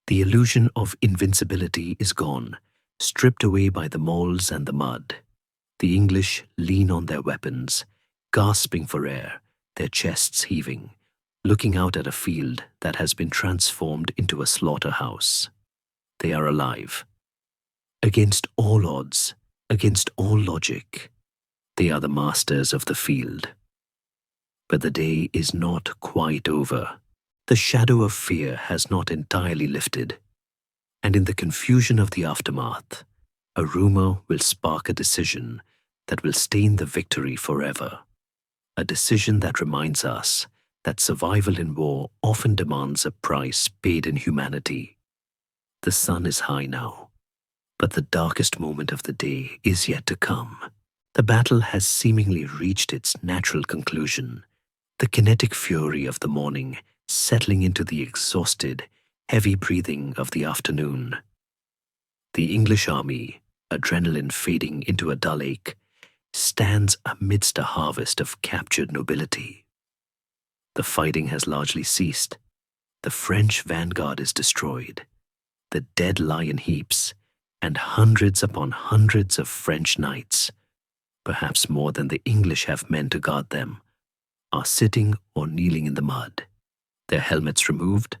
The illusion of invincibility is gone, stripped away by the moles and the mud. The English lean on their weapons, gasping for air, their chests heaving, looking out at a field that has been transformed into a slaughterhouse. They are alive. Against all odds, against all logic, they are the masters of the field. But the day is not quite over. The shadow of fear has not entirely lifted, and in the confusion of the aftermath, a rumor will spark a decision that will stain the victory forever. A decision that reminds us that survival in war often demands a price paid in humanity. The sun is high now, but the darkest moment of the day is yet to come. The battle has seemingly reached its natural conclusion, the kinetic fury of the morning settling into the exhausted, heavy breathing of the afternoon. The English army, adrenaline fading into a dull ache, stands amidst a harvest of captured nobility. The fighting has largely ceased. The French vanguard is destroyed. The dead lie in heaps, and hundreds upon hundreds of French knights, perhaps more than the English have men to guard them, are sitting or kneeling in the mud, their helmets removed,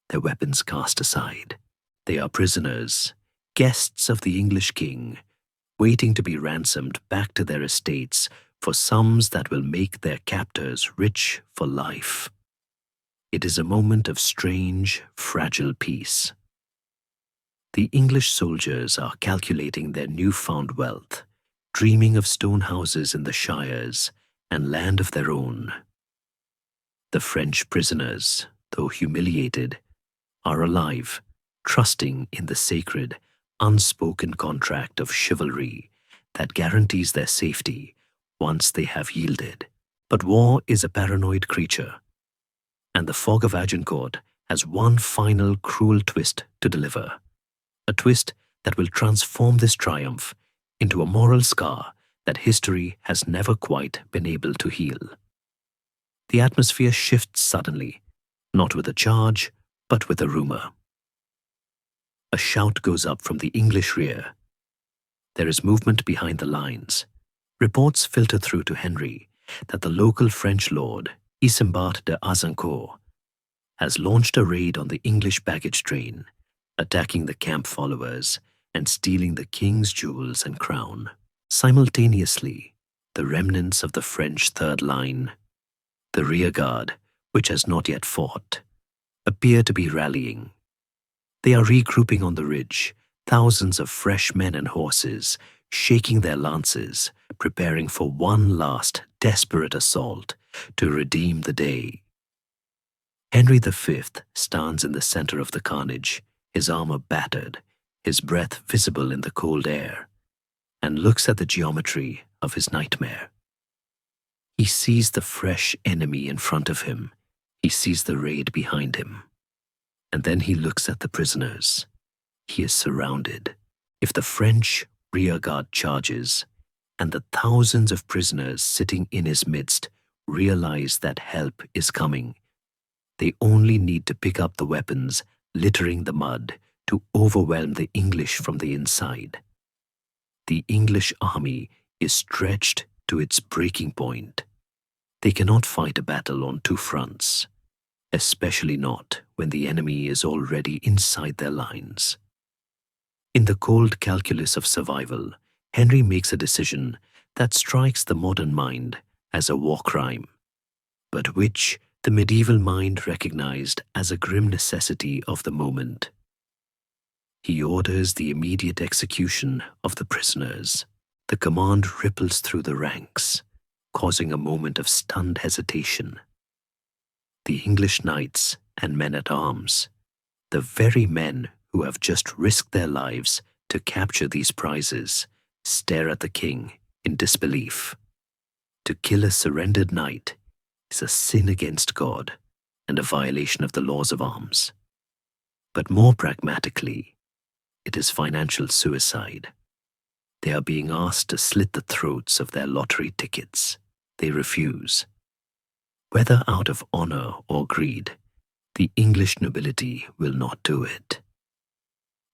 their weapons cast aside. They are prisoners, guests of the English king, waiting to be ransomed back to their estates for sums that will make their captors rich for life. It is a moment of strange, fragile peace. The English soldiers are calculating their newfound wealth, dreaming of stone houses in the shires and land of their own. The French prisoners, though humiliated, are alive, trusting in the sacred, unspoken contract of chivalry that guarantees their safety once they have yielded. But war is a paranoid creature, and the fog of Agincourt has one final cruel twist to deliver, a twist that will transform this triumph into a moral scar that history has never quite been able to heal. The atmosphere shifts suddenly, not with a charge, but with a rumor. A shout goes up from the English rear. There is movement behind the lines. Reports filter through to Henry that the local French lord, Isambard de Agincourt, has launched a raid on the English baggage train, attacking the camp followers and stealing the king's jewels and crown. Simultaneously, the remnants of the French third line, the rear guard, which has not yet fought, appear to be rallying. They are regrouping on the ridge, thousands of fresh men and horses, shaking their lances, preparing for one last desperate assault to redeem the day. Henry V stands in the center of the carnage, his armor battered, his breath visible in the cold air, and looks at the geometry of his nightmare. He sees the fresh enemy in front of him. He sees the raid behind him. And then he looks at the prisoners. He is surrounded. If the French rearguard charges, and the thousands of prisoners sitting in his midst realize that help is coming, they only need to pick up the weapons littering the mud to overwhelm the English from the inside. The English army is stretched to its breaking point. They cannot fight a battle on two fronts, especially not when the enemy is already inside their lines. In the cold calculus of survival, Henry makes a decision that strikes the modern mind as a war crime, but which the medieval mind recognized as a grim necessity of the moment. He orders the immediate execution of the prisoners. The command ripples through the ranks, causing a moment of stunned hesitation. The English knights and men-at-arms, the very men who have just risked their lives to capture these prizes, stare at the king in disbelief. To kill a surrendered knight is a sin against God and a violation of the laws of arms. But more pragmatically, it is financial suicide. They are being asked to slit the throats of their lottery tickets. They refuse. Whether out of honor or greed, the English nobility will not do it.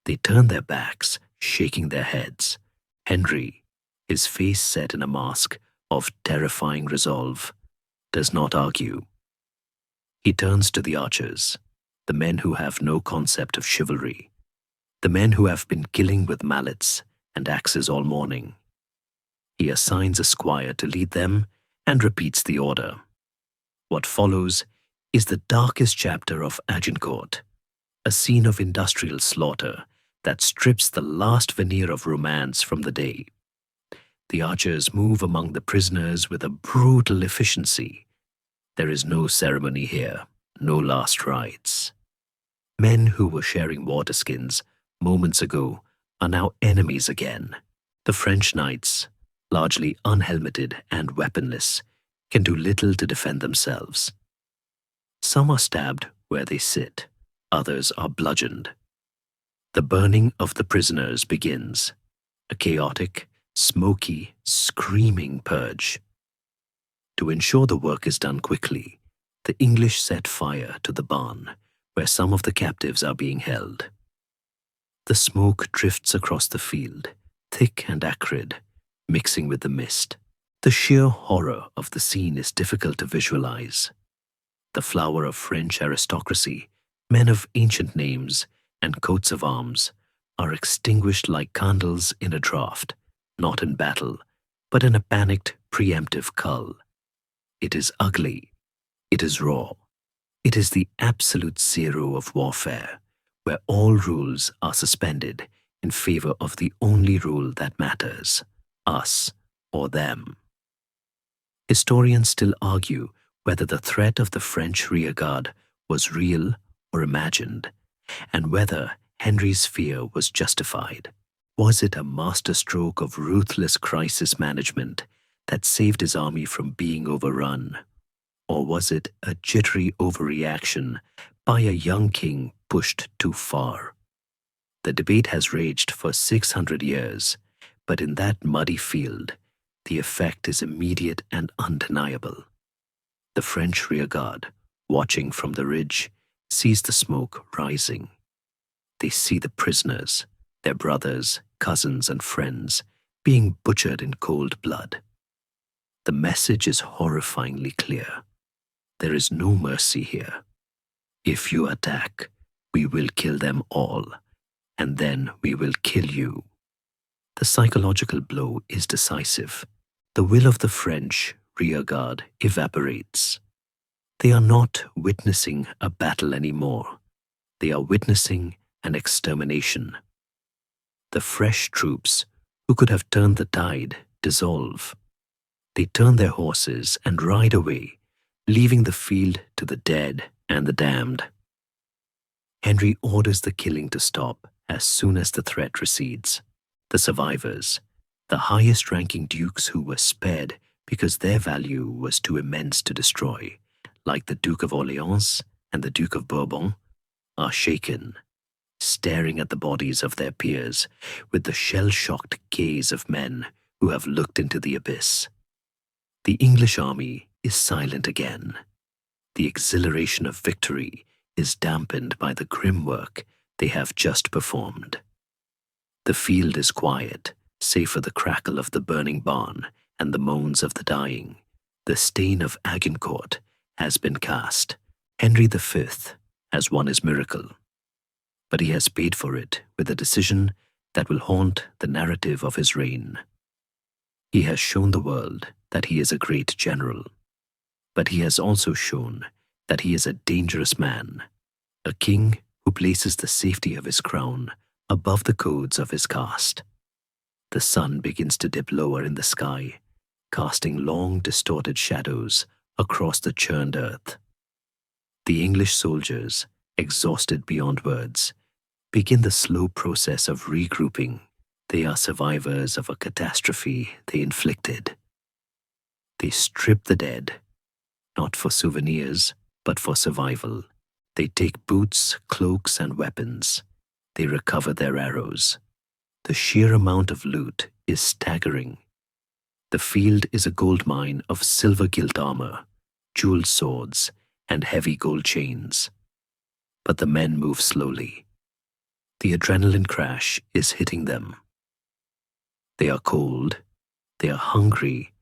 They turn their backs, shaking their heads. Henry, his face set in a mask of terrifying resolve, does not argue. He turns to the archers, the men who have no concept of chivalry, the men who have been killing with mallets and axes all morning. He assigns a squire to lead them and repeats the order. What follows is the darkest chapter of Agincourt, a scene of industrial slaughter that strips the last veneer of romance from the day. The archers move among the prisoners with a brutal efficiency. There is no ceremony here, no last rites. Men who were sharing waterskins moments ago are now enemies again. The French knights, largely unhelmeted and weaponless, can do little to defend themselves. Some are stabbed where they sit, others are bludgeoned. The burning of the prisoners begins, a chaotic, smoky, screaming purge. To ensure the work is done quickly, the English set fire to the barn where some of the captives are being held. The smoke drifts across the field, thick and acrid, mixing with the mist. The sheer horror of the scene is difficult to visualize. The flower of French aristocracy, men of ancient names and coats of arms, are extinguished like candles in a draught, not in battle, but in a panicked, preemptive cull. It is ugly. It is raw. It is the absolute zero of warfare, where all rules are suspended in favor of the only rule that matters, us or them. Historians still argue whether the threat of the French rearguard was real or imagined, and whether Henry's fear was justified. Was it a masterstroke of ruthless crisis management that saved his army from being overrun? Or was it a jittery overreaction by a young king pushed too far? The debate has raged for 600 years, but in that muddy field, the effect is immediate and undeniable. The French rearguard, watching from the ridge, sees the smoke rising. They see the prisoners, their brothers, cousins, and friends, being butchered in cold blood. The message is horrifyingly clear. There is no mercy here. If you attack, we will kill them all, and then we will kill you. The psychological blow is decisive. the will of the French rearguard evaporates. They are not witnessing a battle anymore. They are witnessing an extermination. The fresh troops, who could have turned the tide, dissolve. They turn their horses and ride away, leaving the field to the dead and the damned. Henry orders the killing to stop as soon as the threat recedes. The survivors, the highest-ranking dukes who were spared because their value was too immense to destroy, like the Duke of Orleans and the Duke of Bourbon, are shaken, staring at the bodies of their peers with the shell-shocked gaze of men who have looked into the abyss. The English army is silent again. The exhilaration of victory is dampened by the grim work they have just performed. The field is quiet, save for the crackle of the burning barn and the moans of the dying. The stain of Agincourt has been cast. Henry V has won his miracle, but he has paid for it with a decision that will haunt the narrative of his reign. He has shown the world that he is a great general, but he has also shown that he is a dangerous man, a king who places the safety of his crown above the codes of his caste. The sun begins to dip lower in the sky, casting long, distorted shadows across the churned earth. The English soldiers, exhausted beyond words, begin the slow process of regrouping. They are survivors of a catastrophe they inflicted. They strip the dead, not for souvenirs, but for survival. They take boots, cloaks, and weapons. They recover their arrows. The sheer amount of loot is staggering. The field is a gold mine of silver-gilt armor, jeweled swords, and heavy gold chains. But the men move slowly. The adrenaline crash is hitting them. They are cold, they are hungry,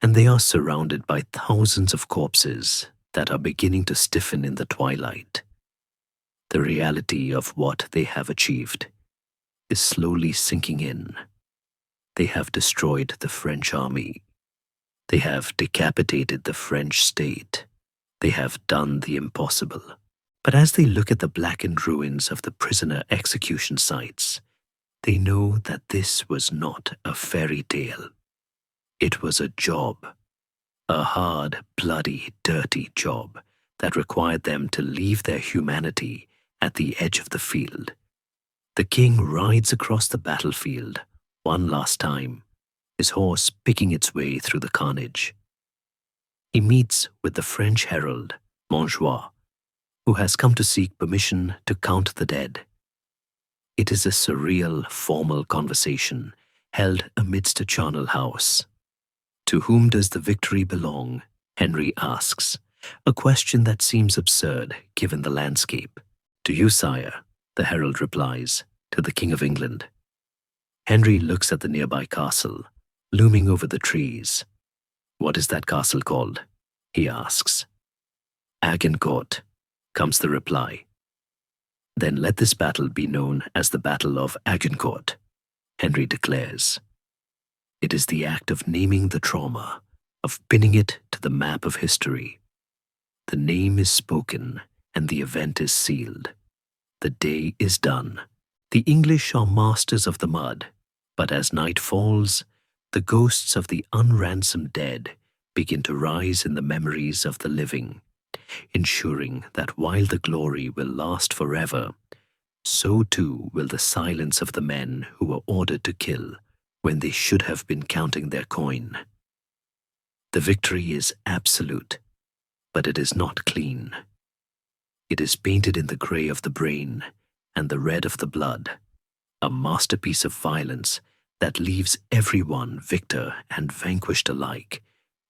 and they are surrounded by thousands of corpses that are beginning to stiffen in the twilight. The reality of what they have achieved is slowly sinking in. They have destroyed the French army. They have decapitated the French state. They have done the impossible. But as they look at the blackened ruins of the prisoner execution sites, they know that this was not a fairy tale. It was a job, a hard, bloody, dirty job that required them to leave their humanity at the edge of the field. The king rides across the battlefield one last time, his horse picking its way through the carnage. He meets with the French herald, Montjoie, who has come to seek permission to count the dead. It is a surreal, formal conversation held amidst a charnel house. To whom does the victory belong? Henry asks, a question that seems absurd given the landscape. To you, sire, the herald replies, to the King of England. Henry looks at the nearby castle, looming over the trees. What is that castle called? He asks. Agincourt, comes the reply. Then let this battle be known as the Battle of Agincourt, Henry declares. It is the act of naming the trauma, of pinning it to the map of history. The name is spoken and the event is sealed. The day is done. The English are masters of the mud, but as night falls, the ghosts of the unransomed dead begin to rise in the memories of the living, ensuring that while the glory will last forever, so too will the silence of the men who were ordered to kill when they should have been counting their coin. The victory is absolute, but it is not clean. It is painted in the grey of the brain and the red of the blood, a masterpiece of violence that leaves everyone, victor and vanquished alike,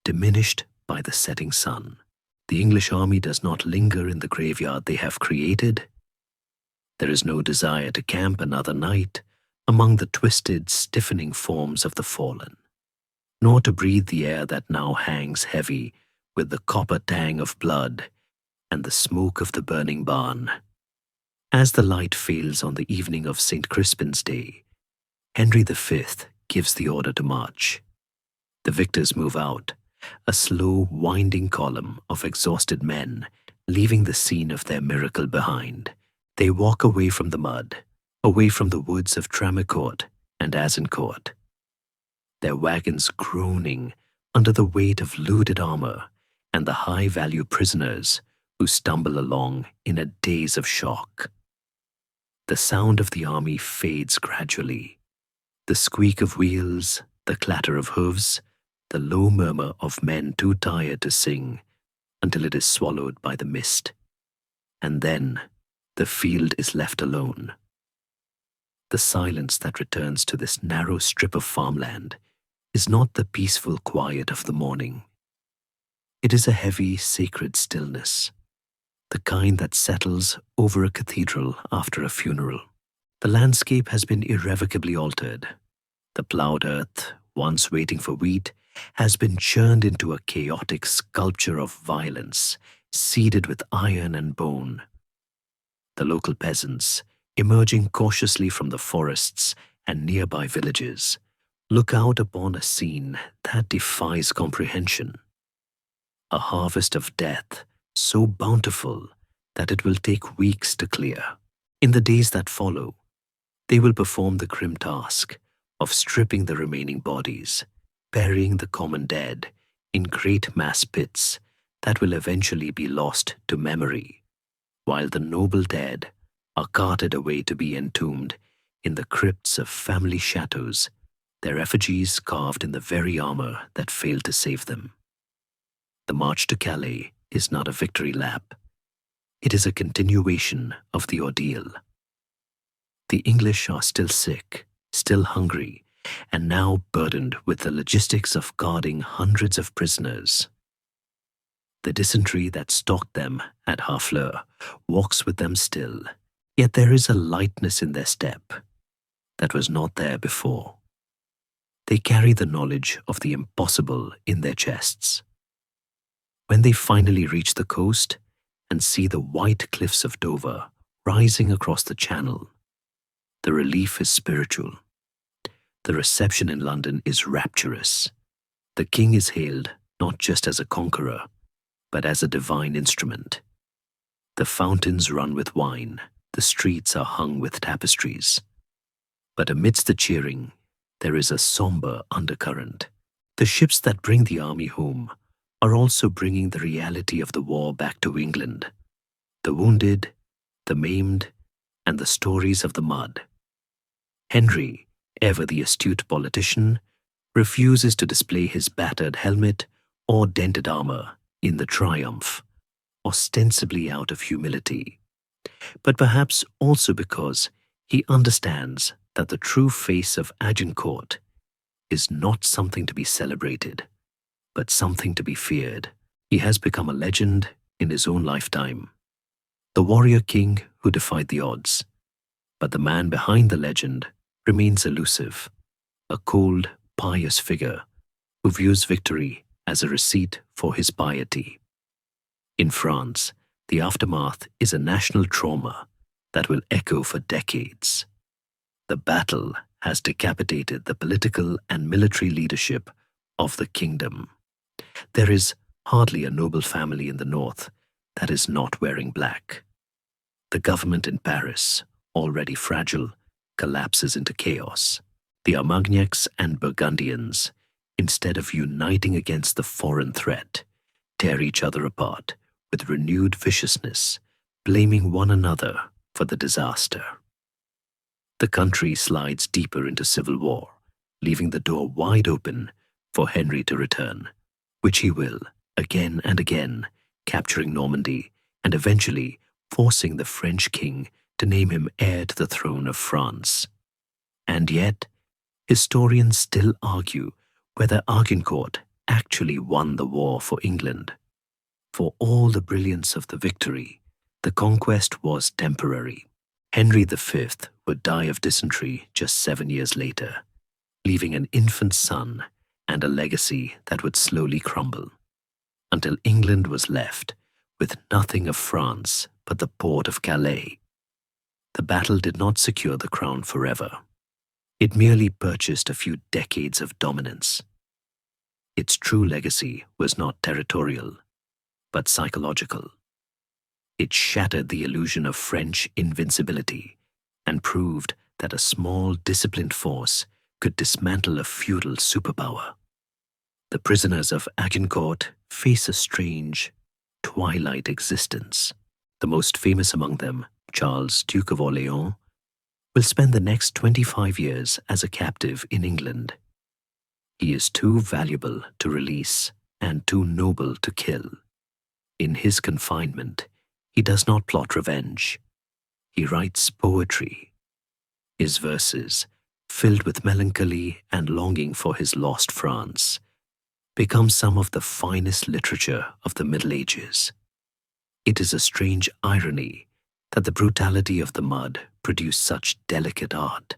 diminished by the setting sun. The English army does not linger in the graveyard they have created. There is no desire to camp another night among the twisted, stiffening forms of the fallen, nor to breathe the air that now hangs heavy with the copper tang of blood and the smoke of the burning barn. As the light fails on the evening of St. Crispin's Day, Henry V gives the order to march. The victors move out, a slow, winding column of exhausted men, leaving the scene of their miracle behind. They walk away from the mud, away from the woods of Tramecourt and Agincourt, their wagons groaning under the weight of looted armor and the high-value prisoners who stumble along in a daze of shock. The sound of the army fades gradually. The squeak of wheels, the clatter of hooves, the low murmur of men too tired to sing, until it is swallowed by the mist. And then the field is left alone. The silence that returns to this narrow strip of farmland is not the peaceful quiet of the morning. It is a heavy, sacred stillness, the kind that settles over a cathedral after a funeral. The landscape has been irrevocably altered. The plowed earth, once waiting for wheat, has been churned into a chaotic sculpture of violence, seeded with iron and bone. The local peasants, emerging cautiously from the forests and nearby villages, look out upon a scene that defies comprehension. A harvest of death so bountiful that it will take weeks to clear. In the days that follow, they will perform the grim task of stripping the remaining bodies, burying the common dead in great mass pits that will eventually be lost to memory, while the noble dead are carted away to be entombed in the crypts of family chateaux, their effigies carved in the very armor that failed to save them. The march to Calais is not a victory lap. It is a continuation of the ordeal. The English are still sick, still hungry, and now burdened with the logistics of guarding hundreds of prisoners. The dysentery that stalked them at Harfleur walks with them still, yet there is a lightness in their step that was not there before. They carry the knowledge of the impossible in their chests. When they finally reach the coast and see the white cliffs of Dover rising across the channel, the relief is spiritual. The reception in London is rapturous. The king is hailed not just as a conqueror, but as a divine instrument. The fountains run with wine, the streets are hung with tapestries. But amidst the cheering, there is a somber undercurrent. The ships that bring the army home are also bringing the reality of the war back to England. The wounded, the maimed, and the stories of the mud. Henry, ever the astute politician, refuses to display his battered helmet or dented armor in the triumph, ostensibly out of humility, but perhaps also because he understands that the true face of Agincourt is not something to be celebrated, but something to be feared. He has become a legend in his own lifetime, the warrior king who defied the odds. But the man behind the legend remains elusive, a cold, pious figure who views victory as a receipt for his piety. In France, the aftermath is a national trauma that will echo for decades. The battle has decapitated the political and military leadership of the kingdom. There is hardly a noble family in the north that is not wearing black. The government in Paris, already fragile, collapses into chaos. The Armagnacs and Burgundians, instead of uniting against the foreign threat, tear each other apart with renewed viciousness, blaming one another for the disaster. The country slides deeper into civil war, leaving the door wide open for Henry to return, which he will, again and again, capturing Normandy and eventually forcing the French king to name him heir to the throne of France. And yet, historians still argue whether Agincourt actually won the war for England. For all the brilliance of the victory, the conquest was temporary. Henry V would die of dysentery just 7 years later, leaving an infant son and a legacy that would slowly crumble, until England was left with nothing of France but the port of Calais. The battle did not secure the crown forever. It merely purchased a few decades of dominance. its true legacy was not territorial, but psychological. It shattered the illusion of French invincibility and proved that a small, disciplined force could dismantle a feudal superpower. The prisoners of Agincourt face a strange, twilight existence. The most famous among them, Charles, Duke of Orleans, will spend the next 25 years as a captive in England. He is too valuable to release and too noble to kill. In his confinement, he does not plot revenge. He writes poetry. His verses, filled with melancholy and longing for his lost France, become some of the finest literature of the Middle Ages. It is a strange irony that the brutality of the mud produced such delicate art,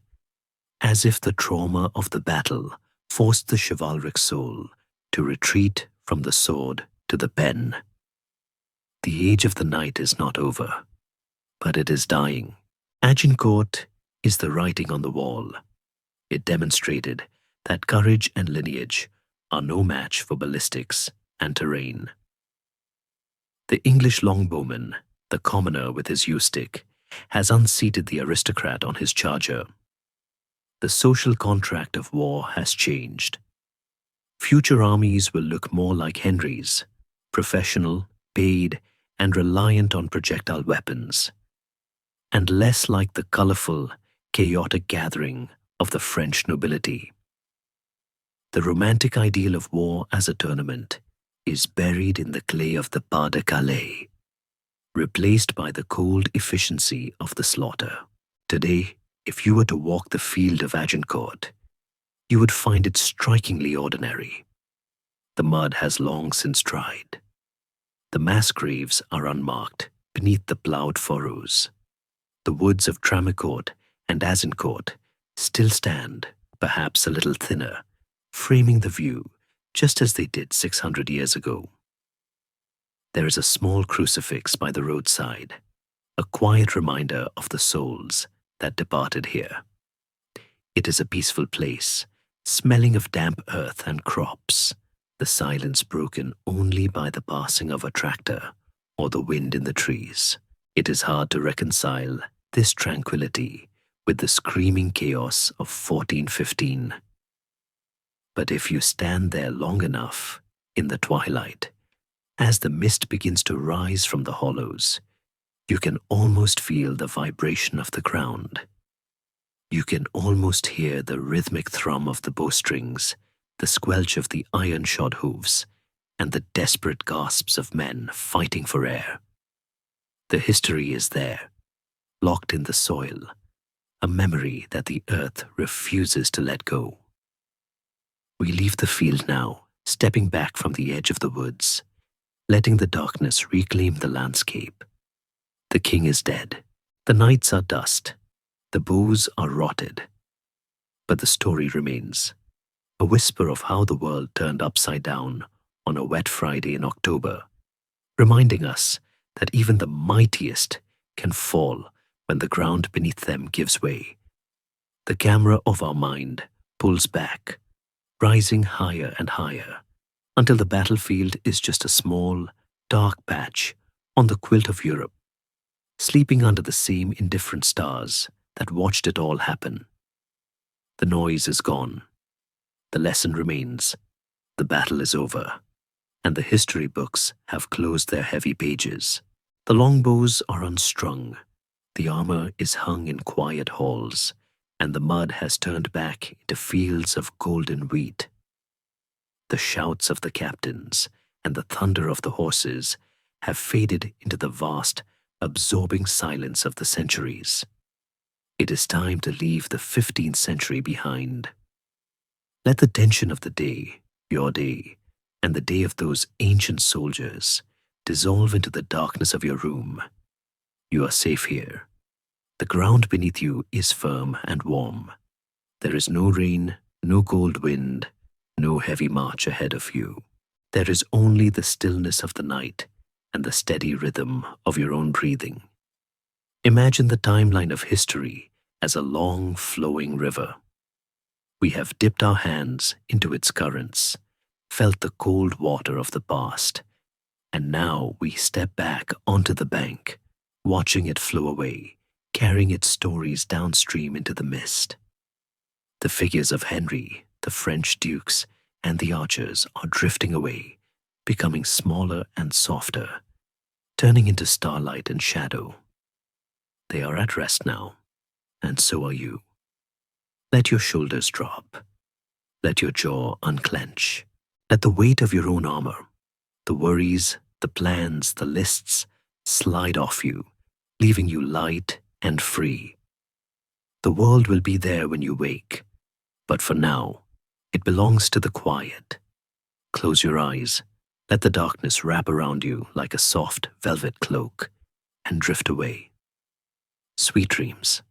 as if the trauma of the battle forced the chivalric soul to retreat from the sword to the pen. The age of the knight is not over, but it is dying. Agincourt is the writing on the wall. It demonstrated that courage and lineage are no match for ballistics and terrain. The English longbowman, the commoner with his yew stick, has unseated the aristocrat on his charger. The social contract of war has changed. Future armies will look more like Henry's, professional, paid, and reliant on projectile weapons, and less like the colorful, chaotic gathering of the French nobility. The romantic ideal of war as a tournament is buried in the clay of the Pas de Calais, replaced by the cold efficiency of the slaughter. Today, if you were to walk the field of Agincourt, you would find it strikingly ordinary. The mud has long since dried. The mass graves are unmarked beneath the ploughed furrows. The woods of Tramecourt and Agincourt still stand, perhaps a little thinner, framing the view just as they did 600 years ago. There is a small crucifix by the roadside, a quiet reminder of the souls that departed here. It is a peaceful place, smelling of damp earth and crops, the silence broken only by the passing of a tractor or the wind in the trees. It is hard to reconcile this tranquility with the screaming chaos of 1415. But if you stand there long enough, in the twilight, as the mist begins to rise from the hollows, you can almost feel the vibration of the ground. You can almost hear the rhythmic thrum of the bowstrings, the squelch of the iron-shod hooves, and the desperate gasps of men fighting for air. The history is there, locked in the soil, a memory that the earth refuses to let go. We leave the field now, stepping back from the edge of the woods, letting the darkness reclaim the landscape. The king is dead. The knights are dust. The bows are rotted. But the story remains, a whisper of how the world turned upside down on a wet Friday in October, reminding us that even the mightiest can fall when the ground beneath them gives way. The camera of our mind pulls back, rising higher and higher, until the battlefield is just a small, dark patch on the quilt of Europe, sleeping under the same indifferent stars that watched it all happen. The noise is gone. The lesson remains. The battle is over, and the history books have closed their heavy pages. The longbows are unstrung. The armor is hung in quiet halls, and the mud has turned back into fields of golden wheat. The shouts of the captains and the thunder of the horses have faded into the vast, absorbing silence of the centuries. It is time to leave the 15th century behind. Let the tension of the day, your day, and the day of those ancient soldiers dissolve into the darkness of your room. You are safe here. The ground beneath you is firm and warm. There is no rain, no cold wind, no heavy march ahead of you. There is only the stillness of the night and the steady rhythm of your own breathing. Imagine the timeline of history as a long, flowing river. We have dipped our hands into its currents, felt the cold water of the past, and now we step back onto the bank, watching it flow away, carrying its stories downstream into the mist. The figures of Henry, the French dukes, and the archers are drifting away, becoming smaller and softer, turning into starlight and shadow. They are at rest now, and so are you. Let your shoulders drop. Let your jaw unclench. Let the weight of your own armor, the worries, the plans, the lists, slide off you, leaving you light and free. The world will be there when you wake, but for now, it belongs to the quiet. Close your eyes, let the darkness wrap around you like a soft velvet cloak, and drift away. Sweet dreams.